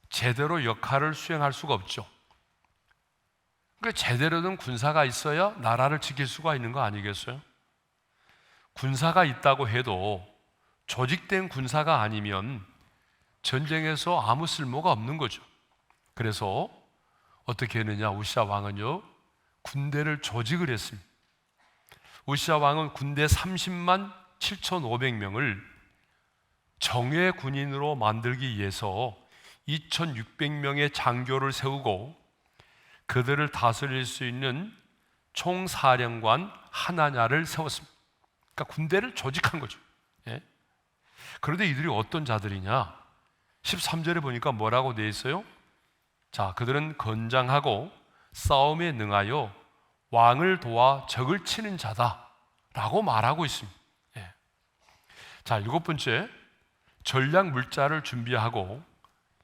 제대로 역할을 수행할 수가 없죠. 그러니까 제대로 된 군사가 있어야 나라를 지킬 수가 있는 거 아니겠어요? 군사가 있다고 해도 조직된 군사가 아니면 전쟁에서 아무 쓸모가 없는 거죠. 그래서 어떻게 했느냐? 우시야 왕은요 군대를 조직을 했습니다. 우시야 왕은 군대 30만 7,500명을 정예 군인으로 만들기 위해서 2,600명의 장교를 세우고 그들을 다스릴 수 있는 총사령관 하나냐를 세웠습니다. 그러니까 군대를 조직한 거죠. 예? 그런데 이들이 어떤 자들이냐? 13절에 보니까 뭐라고 되어 있어요? 자, 그들은 건장하고 싸움에 능하여 왕을 도와 적을 치는 자다라고 말하고 있습니다. 예. 자, 일곱 번째, 전략 물자를 준비하고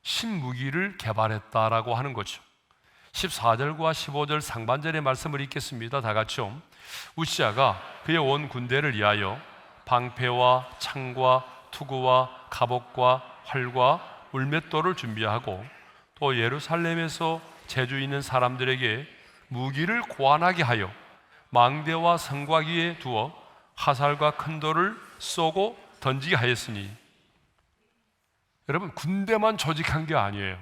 신무기를 개발했다라고 하는 거죠. 14절과 15절 상반절의 말씀을 읽겠습니다. 다 같이요. 우시야가 그의 온 군대를 위하여 방패와 창과 투구와 갑옷과 활과 울맷돌을 준비하고 또 예루살렘에서 재주 있는 사람들에게 무기를 고안하게 하여 망대와 성곽 위에 두어 화살과 큰 돌을 쏘고 던지게 하였으니. 여러분, 군대만 조직한 게 아니에요.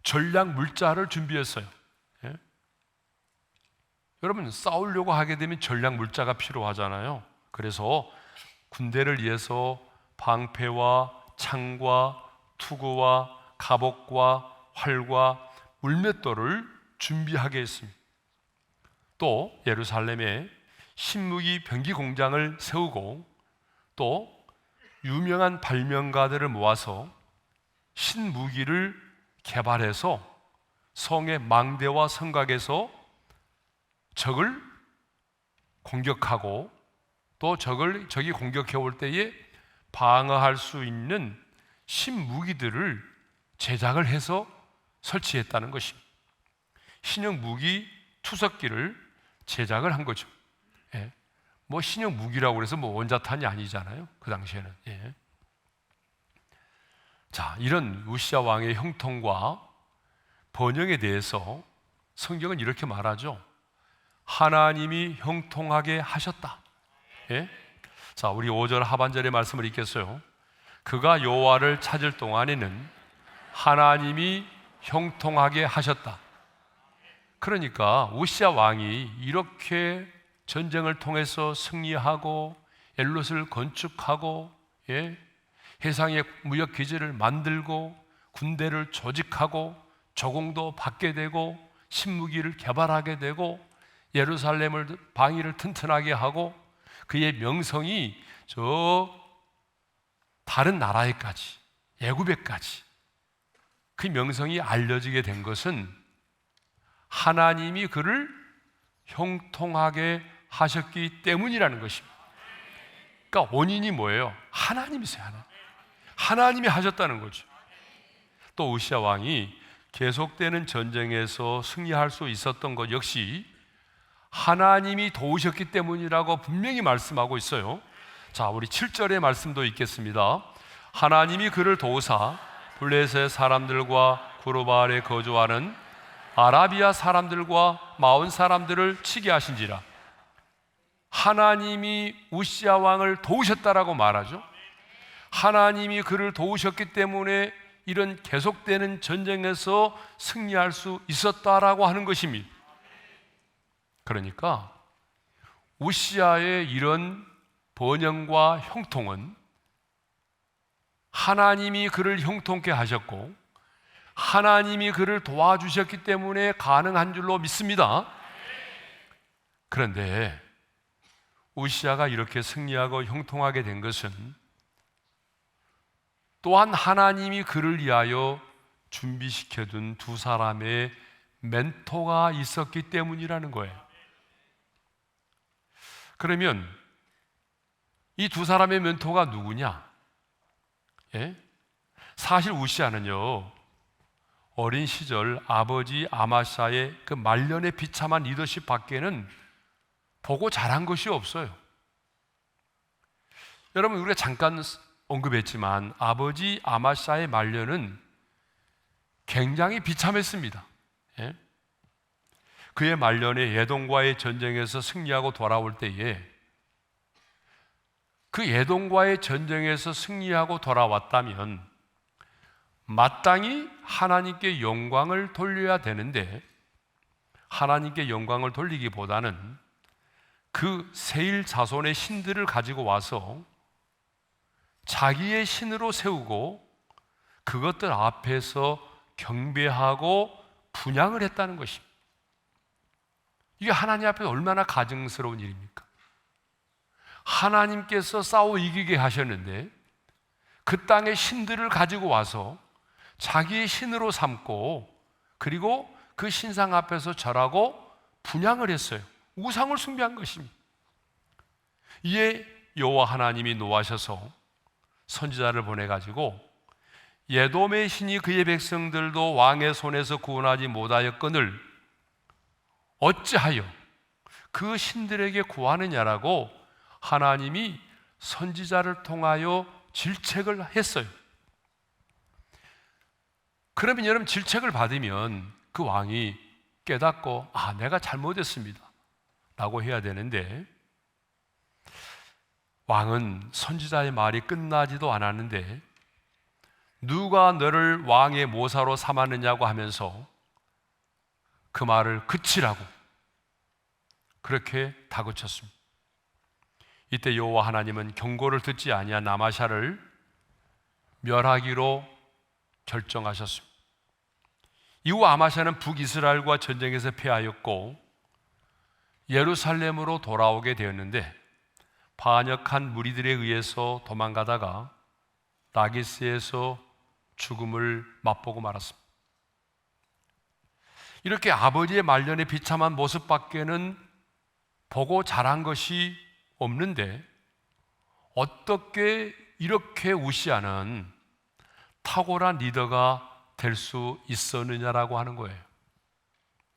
전략 물자를 준비했어요. 예? 여러분, 싸우려고 하게 되면 전략 물자가 필요하잖아요. 그래서 군대를 위해서 방패와 창과 투구와 갑옷과 활과 물맷돌을 준비하게 했습니다. 또 예루살렘에 신무기 병기 공장을 세우고 또 유명한 발명가들을 모아서 신무기를 개발해서 성의 망대와 성곽에서 적을 공격하고 또 적이 공격해 올 때에 방어할 수 있는 신무기들을 제작을 해서 설치했다는 것입니다. 신형 무기 투석기를 제작을 한 거죠. 예. 뭐 신형 무기라고 해서 뭐 원자탄이 아니잖아요. 그 당시에는. 예. 자, 이런 우시야 왕의 형통과 번영에 대해서 성경은 이렇게 말하죠. 하나님이 형통하게 하셨다. 예? 자, 우리 5절 하반절의 말씀을 읽겠어요. 그가 여호와를 찾을 동안에는 하나님이 형통하게 하셨다. 그러니까 우시야 왕이 이렇게 전쟁을 통해서 승리하고 엘롯을 건축하고, 해상의 무역 기지를 만들고 군대를 조직하고 조공도 받게 되고 신무기를 개발하게 되고 예루살렘을 방위를 튼튼하게 하고 그의 명성이 저 다른 나라에까지, 애굽에까지 그 명성이 알려지게 된 것은 하나님이 그를 형통하게 하셨기 때문이라는 것입니다. 그러니까 원인이 뭐예요? 하나님이세요. 하나님이 하셨다는 거죠. 또 우시야 왕이 계속되는 전쟁에서 승리할 수 있었던 것 역시 하나님이 도우셨기 때문이라고 분명히 말씀하고 있어요. 자, 우리 7절의 말씀도 읽겠습니다. 하나님이 그를 도우사 블레셋 사람들과 구르바알에 거주하는 아라비아 사람들과 마온 사람들을 치게 하신지라. 하나님이 우시야 왕을 도우셨다라고 말하죠. 하나님이 그를 도우셨기 때문에 이런 계속되는 전쟁에서 승리할 수 있었다라고 하는 것입니다. 그러니까 우시야의 이런 번영과 형통은 하나님이 그를 형통케 하셨고 하나님이 그를 도와주셨기 때문에 가능한 줄로 믿습니다. 그런데 우시야가 이렇게 승리하고 형통하게 된 것은 또한 하나님이 그를 위하여 준비시켜둔 두 사람의 멘토가 있었기 때문이라는 거예요. 그러면 이 두 사람의 멘토가 누구냐? 사실 우시야는요, 어린 시절 아버지 아마샤의 그 말년에 비참한 리더십 밖에는 보고 자란 것이 없어요. 여러분, 우리가 잠깐 언급했지만 아버지 아마샤의 말년은 굉장히 비참했습니다. 그의 말년에 예동과의 전쟁에서 승리하고 돌아올 때에 그 예동과의 전쟁에서 승리하고 돌아왔다면 마땅히 하나님께 영광을 돌려야 되는데 하나님께 영광을 돌리기보다는 그 세일 자손의 신들을 가지고 와서 자기의 신으로 세우고 그것들 앞에서 경배하고 분향을 했다는 것입니다. 이게 하나님 앞에 얼마나 가증스러운 일입니까? 하나님께서 싸워 이기게 하셨는데 그 땅의 신들을 가지고 와서 자기의 신으로 삼고 그리고 그 신상 앞에서 절하고 분향을 했어요. 우상을 숭배한 것입니다. 이에 여호와 하나님이 노하셔서 선지자를 보내가지고 예돔의 신이 그의 백성들도 왕의 손에서 구원하지 못하였거늘 어찌하여 그 신들에게 구하느냐라고 하나님이 선지자를 통하여 질책을 했어요. 그러면 여러분, 질책을 받으면 그 왕이 깨닫고 내가 잘못했습니다 라고 해야 되는데 왕은 선지자의 말이 끝나지도 않았는데 누가 너를 왕의 모사로 삼았느냐고 하면서 그 말을 그치라고 그렇게 다그쳤습니다. 이때 여호와 하나님은 경고를 듣지 아니한 아마샤를 멸하기로 결정하셨습니다. 이후 아마샤는 북이스라엘과 전쟁에서 패하였고 예루살렘으로 돌아오게 되었는데 반역한 무리들에 의해서 도망가다가 라기스에서 죽음을 맛보고 말았습니다. 이렇게 아버지의 말년의 비참한 모습밖에는 보고 자란 것이 없는데 어떻게 이렇게 우시야는 탁월한 리더가 될 수 있었느냐라고 하는 거예요.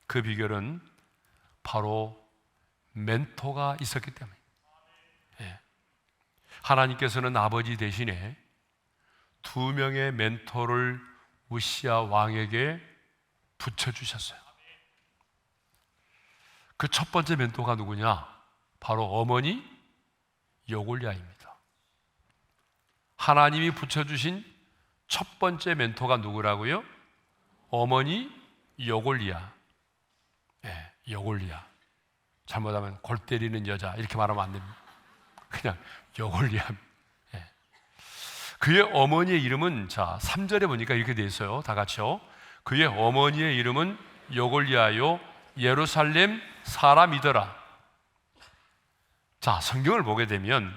그 비결은 바로 멘토가 있었기 때문에. 하나님께서는 아버지 대신에 두 명의 멘토를 우시야 왕에게 붙여주셨어요. 그 첫 번째 멘토가 누구냐? 바로 어머니 여골랴입니다. 하나님이 붙여주신 첫 번째 멘토가 누구라고요? 어머니 여골랴. 여골리아. 잘못하면 골 때리는 여자 이렇게 말하면 안 됩니다. 그냥 여골리아. 그의 어머니의 이름은, 자 3절에 보니까 이렇게 돼 있어요. 다 같이요. 그의 어머니의 이름은 여골리아요 예루살렘 사람이더라. 자, 성경을 보게 되면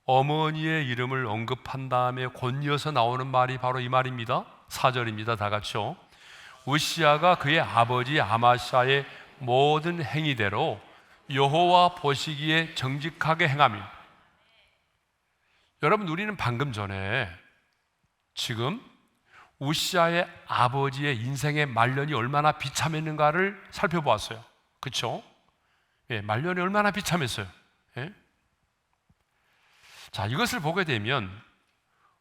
어머니의 이름을 언급한 다음에 곧 이어서 나오는 말이 바로 이 말입니다. 4절입니다. 다 같이요. 우시아가 그의 아버지 아마샤의 모든 행위대로 여호와 보시기에 정직하게 행하며. 여러분, 우리는 방금 전에 지금 우시아의 아버지의 인생의 말년이 얼마나 비참했는가를 살펴보았어요. 그렇죠? 말년이 얼마나 비참했어요. 자, 이것을 보게 되면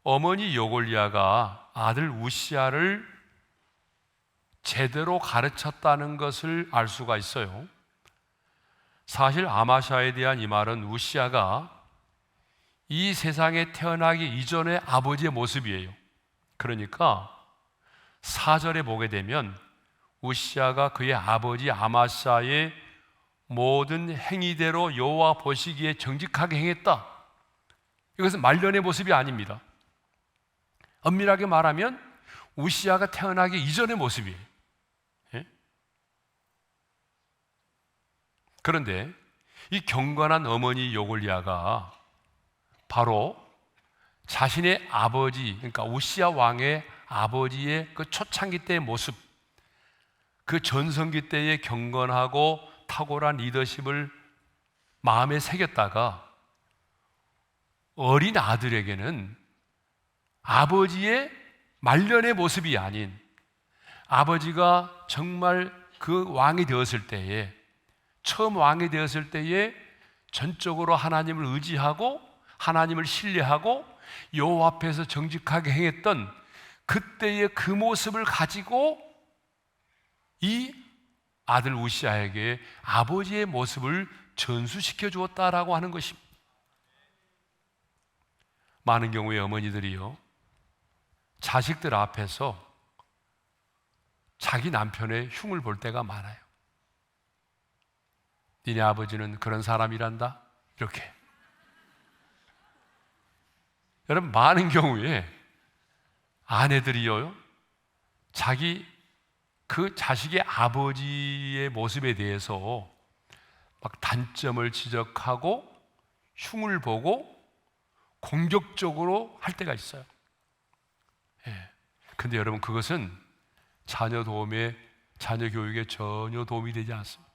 어머니 여골리아가 아들 우시아를 제대로 가르쳤다는 것을 알 수가 있어요. 사실 아마샤에 대한 이 말은 우시아가 이 세상에 태어나기 이전의 아버지의 모습이에요. 그러니까 4절에 보게 되면 우시아가 그의 아버지 아마샤의 모든 행위대로 여호와 보시기에 정직하게 행했다. 이것은 말년의 모습이 아닙니다. 엄밀하게 말하면 우시아가 태어나기 이전의 모습이에요. 그런데 이 경건한 어머니 여골리아가 바로 자신의 아버지, 그러니까 우시아 왕의 아버지의 그 초창기 때의 모습, 그 전성기 때의 경건하고 탁월한 리더십을 마음에 새겼다가 어린 아들에게는 아버지의 말년의 모습이 아닌, 아버지가 정말 그 왕이 되었을 때에, 처음 왕이 되었을 때에 전적으로 하나님을 의지하고 하나님을 신뢰하고 여호와 앞에서 정직하게 행했던 그때의 그 모습을 가지고 이 아들 우시아에게 아버지의 모습을 전수시켜 주었다라고 하는 것입니다. 많은 경우에 어머니들이요, 자식들 앞에서 자기 남편의 흉을 볼 때가 많아요. 니네 아버지는 그런 사람이란다, 이렇게. 여러분, 많은 경우에 아내들이요, 자기 그 자식의 아버지의 모습에 대해서 막 단점을 지적하고 흉을 보고 공격적으로 할 때가 있어요. 근데 여러분, 그것은 자녀 교육에 전혀 도움이 되지 않습니다.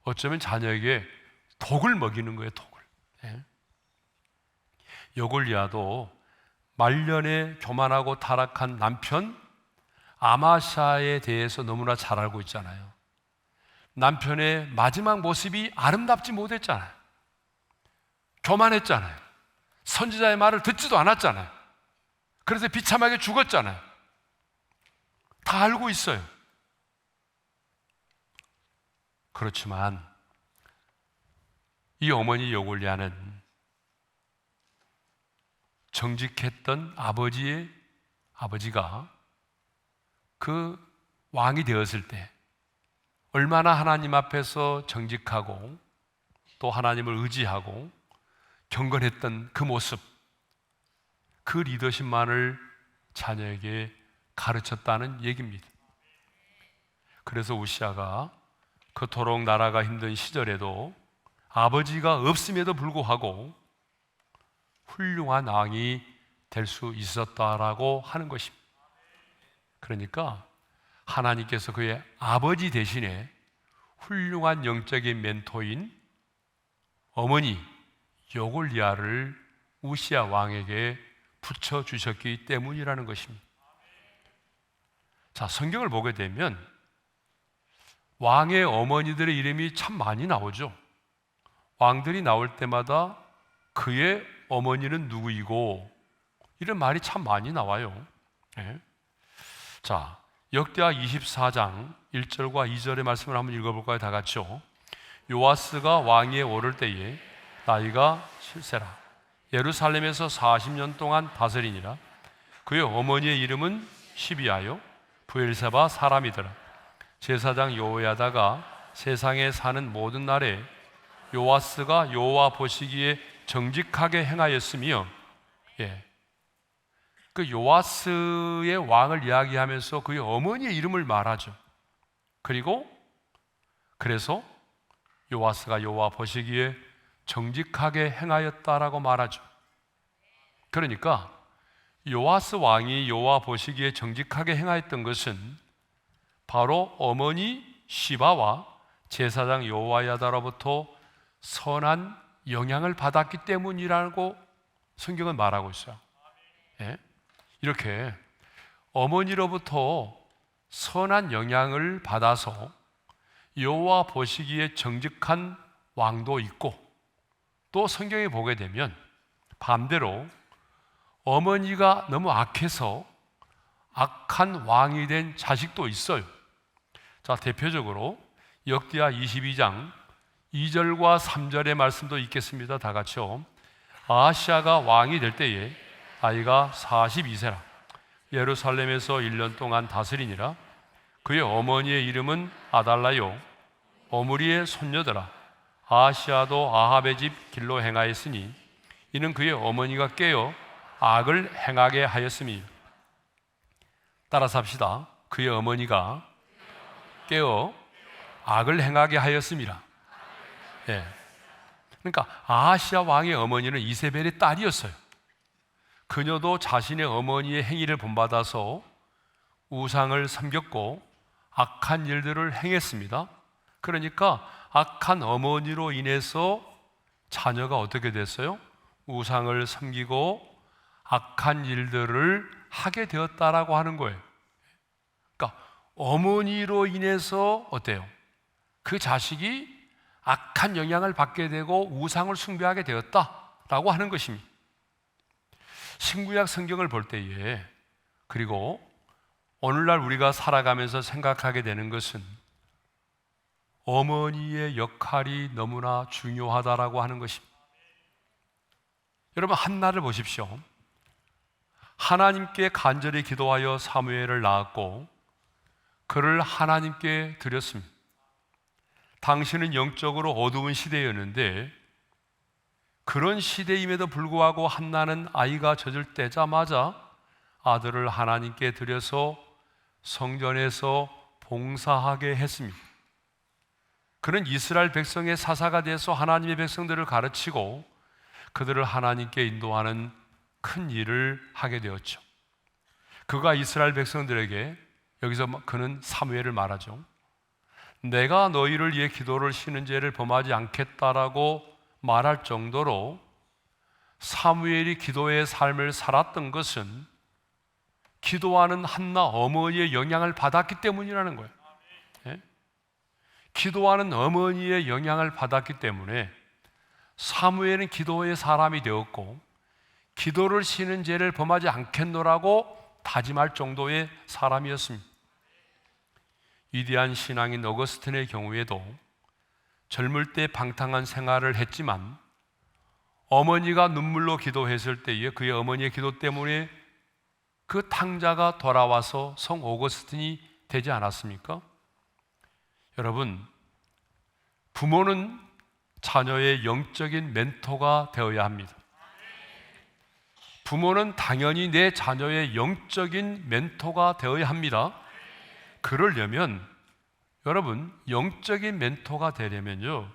어쩌면 자녀에게 독을 먹이는 거예요, 독을. 여골리아도 말년에 교만하고 타락한 남편 아마샤에 대해서 너무나 잘 알고 있잖아요. 남편의 마지막 모습이 아름답지 못했잖아요. 교만했잖아요. 선지자의 말을 듣지도 않았잖아요. 그래서 비참하게 죽었잖아요. 다 알고 있어요. 그렇지만 이 어머니 여골리아는 정직했던 아버지가 그 왕이 되었을 때 얼마나 하나님 앞에서 정직하고 또 하나님을 의지하고 경건했던 그 모습, 그 리더십만을 자녀에게 가르쳤다는 얘기입니다. 그래서 우시아가 그토록 나라가 힘든 시절에도 아버지가 없음에도 불구하고 훌륭한 왕이 될 수 있었다라고 하는 것입니다. 그러니까 하나님께서 그의 아버지 대신에 훌륭한 영적인 멘토인 어머니 여골리아를 우시아 왕에게 붙여주셨기 때문이라는 것입니다. 자, 성경을 보게 되면 왕의 어머니들의 이름이 참 많이 나오죠. 왕들이 나올 때마다 그의 어머니는 누구이고 이런 말이 참 많이 나와요. 자, 역대하 24장 1절과 2절의 말씀을 한번 읽어볼까요? 다 같이요. 요아스가 왕위에 오를 때에 나이가 7세라. 예루살렘에서 40년 동안 다스리니라. 그의 어머니의 이름은 시비아요 부엘세바 사람이더라. 제사장 여호야다가 세상에 사는 모든 날에 요아스가 여호와 보시기에 정직하게 행하였으며, 그 요아스의 왕을 이야기하면서 그의 어머니의 이름을 말하죠. 그래서 요아스가 여호와 보시기에 정직하게 행하였다라고 말하죠. 그러니까 요아스 왕이 여호와 보시기에 정직하게 행하였던 것은 바로 어머니 시바와 제사장 여호야다로부터 선한 영향을 받았기 때문이라고 성경은 말하고 있어요. 이렇게 어머니로부터 선한 영향을 받아서 여호와 보시기에 정직한 왕도 있고, 또 성경에 보게 되면 반대로 어머니가 너무 악해서 악한 왕이 된 자식도 있어요. 자, 대표적으로 역대하 22장 2절과 3절의 말씀도 있겠습니다. 다 같이요. 아하시아가 왕이 될 때에 나이가 42세라 예루살렘에서 1년 동안 다스리니라. 그의 어머니의 이름은 아달라요 오므리의 손녀더라. 아하시아도 아합의 집 길로 행하였으니 이는 그의 어머니가 깨어 악을 행하게 하였음이요. 따라서 합시다. 그의 어머니가 깨어 악을 행하게 하였음이라. 그러니까 아하시아 왕의 어머니는 이세벨의 딸이었어요. 그녀도 자신의 어머니의 행위를 본받아서 우상을 섬겼고 악한 일들을 행했습니다. 그러니까 악한 어머니로 인해서 자녀가 어떻게 됐어요? 우상을 섬기고 악한 일들을 하게 되었다라고 하는 거예요. 그러니까 어머니로 인해서 어때요? 그 자식이 악한 영향을 받게 되고 우상을 숭배하게 되었다라고 하는 것입니다. 신구약 성경을 볼 때에, 그리고 오늘날 우리가 살아가면서 생각하게 되는 것은 어머니의 역할이 너무나 중요하다라고 하는 것입니다. 여러분, 한나를 보십시오. 하나님께 간절히 기도하여 사무엘을 낳았고 그를 하나님께 드렸습니다. 당시는 영적으로 어두운 시대였는데 그런 시대임에도 불구하고 한나는 아이가 젖을 떼자마자 아들을 하나님께 드려서 성전에서 봉사하게 했습니다. 그는 이스라엘 백성의 사사가 돼서 하나님의 백성들을 가르치고 그들을 하나님께 인도하는 큰 일을 하게 되었죠. 그가 이스라엘 백성들에게, 여기서 그는 사무엘을 말하죠. 내가 너희를 위해 기도를 쉬는 죄를 범하지 않겠다라고 말할 정도로 사무엘이 기도의 삶을 살았던 것은 기도하는 한나 어머니의 영향을 받았기 때문이라는 거예요. 기도하는 어머니의 영향을 받았기 때문에 사무엘은 기도의 사람이 되었고 기도를 쉬는 죄를 범하지 않겠노라고 다짐할 정도의 사람이었습니다. 위대한 신앙인 어거스틴의 경우에도 젊을 때 방탕한 생활을 했지만 어머니가 눈물로 기도했을 때에 그의 어머니의 기도 때문에 그 탕자가 돌아와서 성 어거스틴이 되지 않았습니까? 여러분, 부모는 자녀의 영적인 멘토가 되어야 합니다. 부모는 당연히 내 자녀의 영적인 멘토가 되어야 합니다. 그러려면 여러분, 영적인 멘토가 되려면요,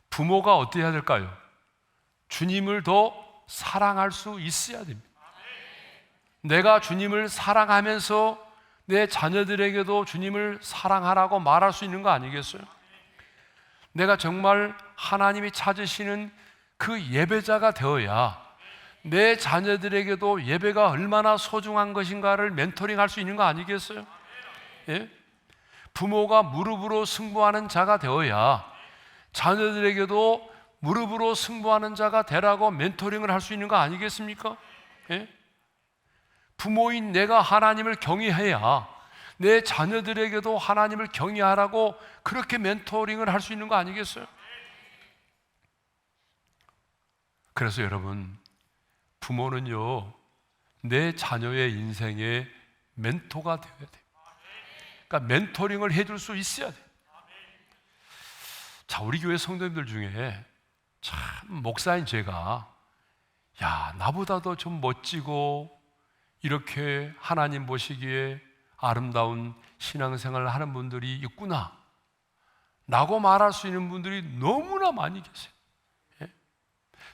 부모가 어떻게 해야 될까요? 주님을 더 사랑할 수 있어야 됩니다. 내가 주님을 사랑하면서 내 자녀들에게도 주님을 사랑하라고 말할 수 있는 거 아니겠어요? 내가 정말 하나님이 찾으시는 그 예배자가 되어야 내 자녀들에게도 예배가 얼마나 소중한 것인가를 멘토링 할 수 있는 거 아니겠어요? 예? 부모가 무릎으로 승부하는 자가 되어야 자녀들에게도 무릎으로 승부하는 자가 되라고 멘토링을 할 수 있는 거 아니겠습니까? 예? 부모인 내가 하나님을 경외해야 내 자녀들에게도 하나님을 경외하라고 그렇게 멘토링을 할 수 있는 거 아니겠어요? 그래서 여러분, 부모는요, 내 자녀의 인생의 멘토가 되어야 돼요. 그러니까 멘토링을 해줄 수 있어야 돼. 자, 우리 교회 성도님들 중에 참 목사인 제가 나보다도 좀 멋지고 이렇게 하나님 보시기에 아름다운 신앙생활을 하는 분들이 있구나 라고 말할 수 있는 분들이 너무나 많이 계세요. 예?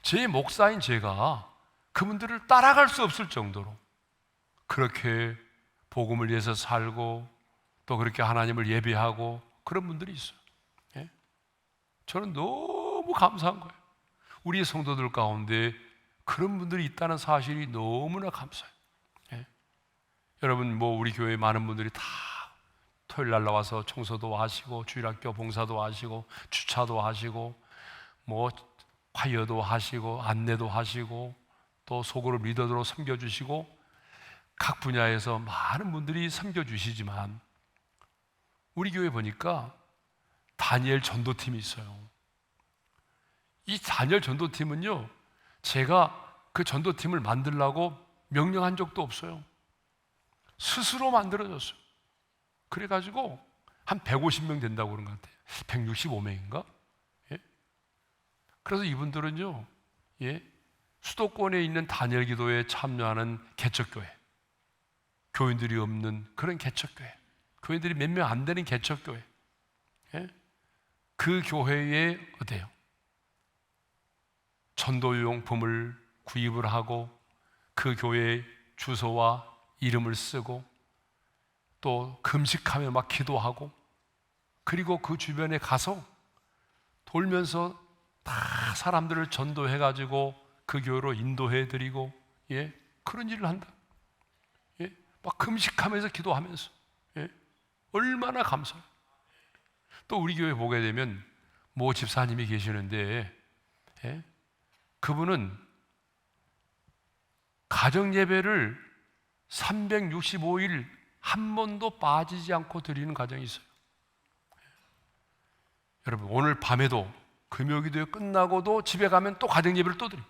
제 목사인 제가 그분들을 따라갈 수 없을 정도로 그렇게 복음을 위해서 살고 또 그렇게 하나님을 예배하고 그런 분들이 있어요. 예? 저는 너무 감사한 거예요. 우리 성도들 가운데 그런 분들이 있다는 사실이 너무나 감사해요. 예? 여러분 우리 교회 많은 분들이 다 토요일 날 나와서 청소도 하시고 주일학교 봉사도 하시고 주차도 하시고 화이어도 하시고 안내도 하시고 또 소그룹 리더로 섬겨주시고 각 분야에서 많은 분들이 섬겨주시지만 우리 교회 보니까 다니엘 전도팀이 있어요. 이 다니엘 전도팀은요, 제가 그 전도팀을 만들라고 명령한 적도 없어요. 스스로 만들어졌어요. 그래가지고 한 150명 된다고 그런 것 같아요. 165명인가? 예? 그래서 이분들은요, 수도권에 있는 다니엘 기도에 참여하는 개척교회, 교인들이 없는 그런 개척교회, 교인들이 몇 명 안 되는 개척교회, 그 교회에 어때요? 전도용품을 구입을 하고 그 교회의 주소와 이름을 쓰고 또 금식하며 막 기도하고 그리고 그 주변에 가서 돌면서 다 사람들을 전도해가지고 그 교회로 인도해드리고 그런 일을 한다. 막 금식하면서 기도하면서 얼마나 감사해요. 또 우리 교회 보게 되면 모 집사님이 계시는데 그분은 가정예배를 365일 한 번도 빠지지 않고 드리는 가정이 있어요. 여러분 오늘 밤에도 금요기도회 끝나고도 집에 가면 또 가정예배를 또 드려요.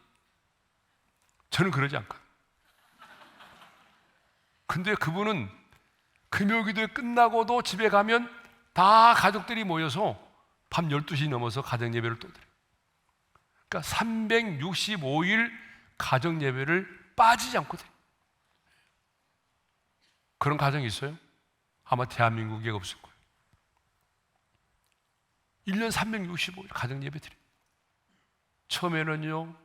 저는 그러지 않거든요. 근데 그분은 금요기도회 끝나고도 집에 가면 다 가족들이 모여서 밤 12시 넘어서 가정예배를 또 드려요. 그러니까 365일 가정예배를 빠지지 않고 드려요. 그런 가정이 있어요? 아마 대한민국에 없을 거예요. 1년 365일 가정예배 드려요. 처음에는요,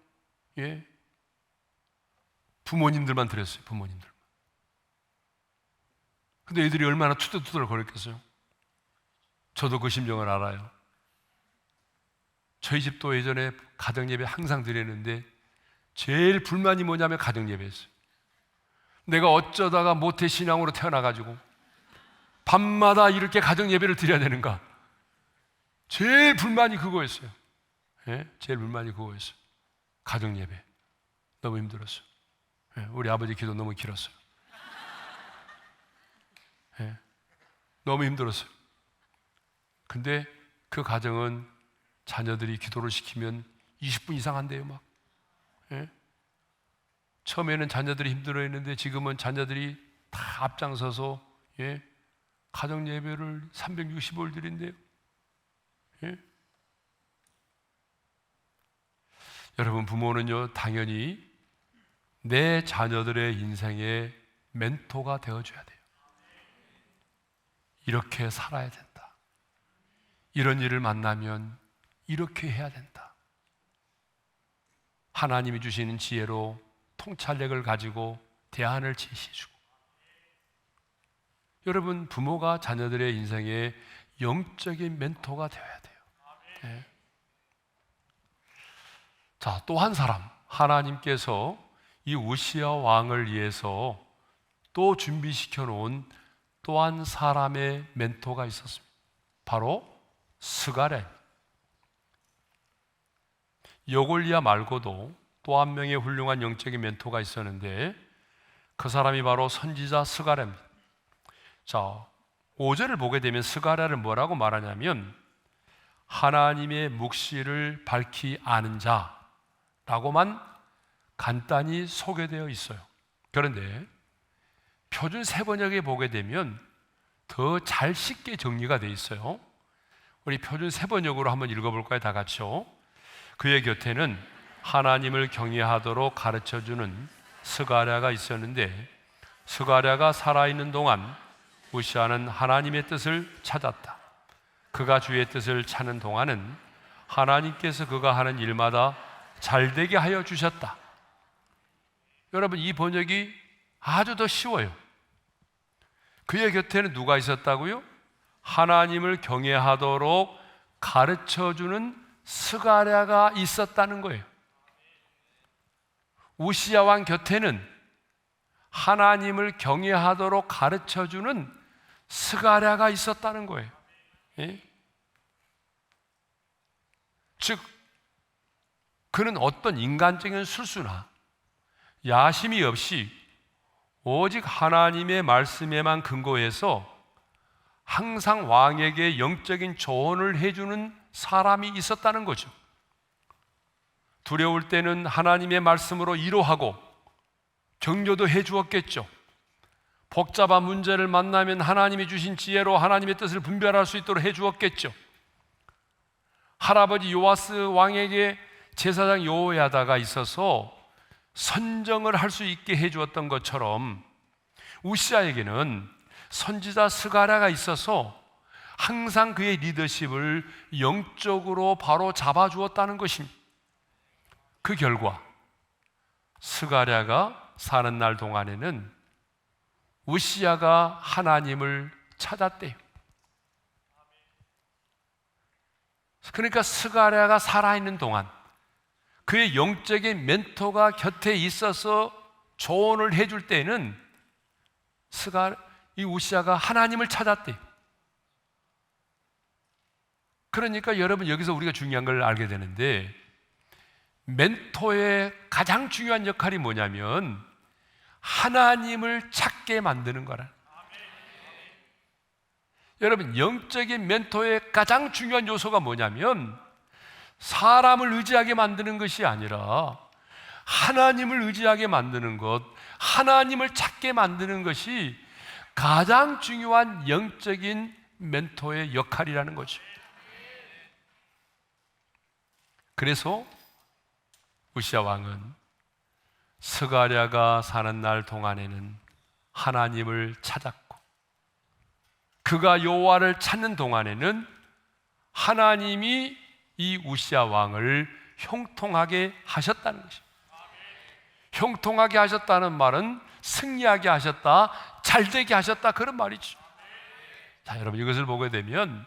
부모님들만 드렸어요. 부모님들만. 근데 애들이 얼마나 투덜투덜 거렸겠어요? 저도 그 심정을 알아요. 저희 집도 예전에 가정예배 항상 드렸는데 제일 불만이 뭐냐면 가정예배였어요. 내가 어쩌다가 모태신앙으로 태어나가지고 밤마다 이렇게 가정예배를 드려야 되는가? 제일 불만이 그거였어요. 제일 불만이 그거였어요. 가정예배. 너무 힘들었어요. 우리 아버지 기도 너무 길었어요. 너무 힘들었어요. 근데 그 가정은 자녀들이 기도를 시키면 20분 이상 한대요, 막. 처음에는 자녀들이 힘들어했는데 지금은 자녀들이 다 앞장서서 가정 예배를 365일 드린대요. 여러분 부모는요 당연히 내 자녀들의 인생의 멘토가 되어줘야 돼요. 이렇게 살아야 된다. 이런 일을 만나면 이렇게 해야 된다. 하나님이 주시는 지혜로 통찰력을 가지고 대안을 제시해주고. 여러분 부모가 자녀들의 인생에 영적인 멘토가 되어야 돼요. 자, 또 한 사람, 하나님께서 이 우시야 왕을 위해서 또 준비시켜 놓은 또 한 사람의 멘토가 있었습니다. 바로 스가랴. 여골리야 말고도 또 한 명의 훌륭한 영적인 멘토가 있었는데 그 사람이 바로 선지자 스가랴입니다. 자, 5절을 보게 되면 스가랴를 뭐라고 말하냐면 하나님의 묵시를 밝히 아는 자라고만 간단히 소개되어 있어요. 그런데 표준 세번역에 보게 되면 더 잘 쉽게 정리가 되어 있어요. 우리 표준 세번역으로 한번 읽어볼까요? 다 같이요. 그의 곁에는 하나님을 경외하도록 가르쳐주는 스가랴가 있었는데 스가랴가 살아있는 동안 우시아는 하나님의 뜻을 찾았다. 그가 주의 뜻을 찾는 동안은 하나님께서 그가 하는 일마다 잘되게 하여 주셨다. 여러분, 이 번역이 아주 더 쉬워요. 그의 곁에는 누가 있었다고요? 하나님을 경외하도록 가르쳐주는 스가랴가 있었다는 거예요. 우시야 왕 곁에는 하나님을 경외하도록 가르쳐주는 스가랴가 있었다는 거예요. 예? 즉, 그는 어떤 인간적인 술수나 야심이 없이 오직 하나님의 말씀에만 근거해서 항상 왕에게 영적인 조언을 해주는 사람이 있었다는 거죠. 두려울 때는 하나님의 말씀으로 위로하고 격려도 해주었겠죠. 복잡한 문제를 만나면 하나님이 주신 지혜로 하나님의 뜻을 분별할 수 있도록 해주었겠죠. 할아버지 요아스 왕에게 제사장 여호야다가 있어서 선정을 할 수 있게 해주었던 것처럼 우시아에게는 선지자 스가랴가 있어서 항상 그의 리더십을 영적으로 바로 잡아주었다는 것입니다. 그 결과 스가랴가 사는 날 동안에는 우시아가 하나님을 찾았대요. 그러니까 스가랴가 살아있는 동안 그의 영적인 멘토가 곁에 있어서 조언을 해줄 때는 이 우시아가 하나님을 찾았대요. 그러니까 여러분, 여기서 우리가 중요한 걸 알게 되는데, 멘토의 가장 중요한 역할이 뭐냐면 하나님을 찾게 만드는 거라. 여러분, 영적인 멘토의 가장 중요한 요소가 뭐냐면 사람을 의지하게 만드는 것이 아니라 하나님을 의지하게 만드는 것, 하나님을 찾게 만드는 것이 가장 중요한 영적인 멘토의 역할이라는 거죠. 그래서 우시아 왕은 스가랴가 사는 날 동안에는 하나님을 찾았고, 그가 여호와를 찾는 동안에는 하나님이 이 우시아 왕을 형통하게 하셨다는 것입니다. 형통하게 하셨다는 말은 승리하게 하셨다, 잘되게 하셨다, 그런 말이죠. 자, 여러분, 이것을 보게 되면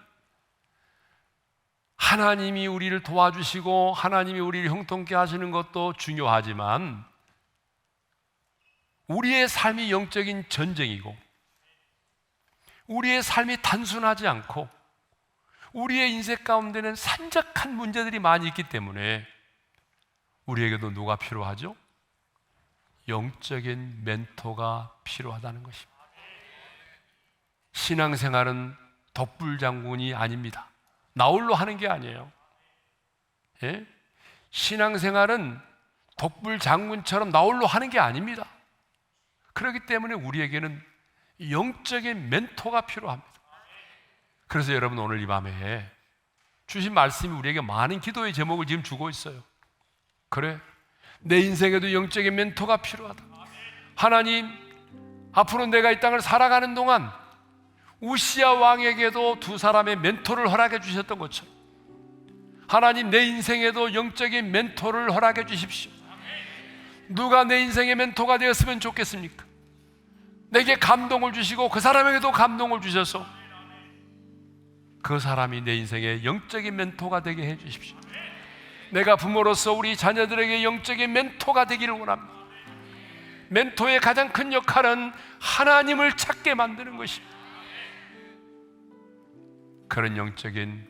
하나님이 우리를 도와주시고 하나님이 우리를 형통케 하시는 것도 중요하지만 우리의 삶이 영적인 전쟁이고 우리의 삶이 단순하지 않고 우리의 인생 가운데는 산적한 문제들이 많이 있기 때문에 우리에게도 누가 필요하죠? 영적인 멘토가 필요하다는 것입니다. 신앙생활은 덕불장군이 아닙니다. 나홀로 하는 게 아니에요. 예? 신앙생활은 덕불장군처럼 나홀로 하는 게 아닙니다. 그렇기 때문에 우리에게는 영적인 멘토가 필요합니다. 그래서 여러분, 오늘 이 밤에 주신 말씀이 우리에게 많은 기도의 제목을 지금 주고 있어요. 그래, 내 인생에도 영적인 멘토가 필요하다. 하나님, 앞으로 내가 이 땅을 살아가는 동안 우시아 왕에게도 두 사람의 멘토를 허락해 주셨던 것처럼 하나님, 내 인생에도 영적인 멘토를 허락해 주십시오. 누가 내 인생의 멘토가 되었으면 좋겠습니까? 내게 감동을 주시고 그 사람에게도 감동을 주셔서 그 사람이 내 인생의 영적인 멘토가 되게 해 주십시오. 내가 부모로서 우리 자녀들에게 영적인 멘토가 되기를 원합니다. 멘토의 가장 큰 역할은 하나님을 찾게 만드는 것입니다. 그런 영적인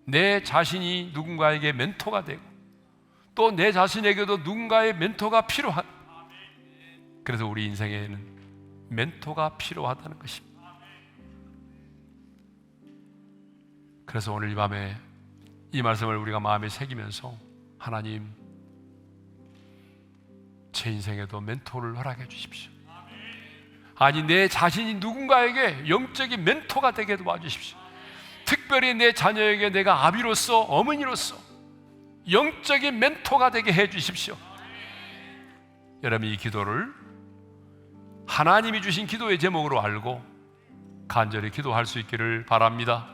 내 자신이 누군가에게 멘토가 되고 또 내 자신에게도 누군가의 멘토가 필요한, 그래서 우리 인생에는 멘토가 필요하다는 것입니다. 그래서 오늘 이 밤에 이 말씀을 우리가 마음에 새기면서 하나님, 제 인생에도 멘토를 허락해 주십시오. 아니 내 자신이 누군가에게 영적인 멘토가 되게 도와주십시오. 특별히 내 자녀에게 내가 아비로서, 어머니로서 영적인 멘토가 되게 해주십시오. 여러분, 이 기도를 하나님이 주신 기도의 제목으로 알고 간절히 기도할 수 있기를 바랍니다.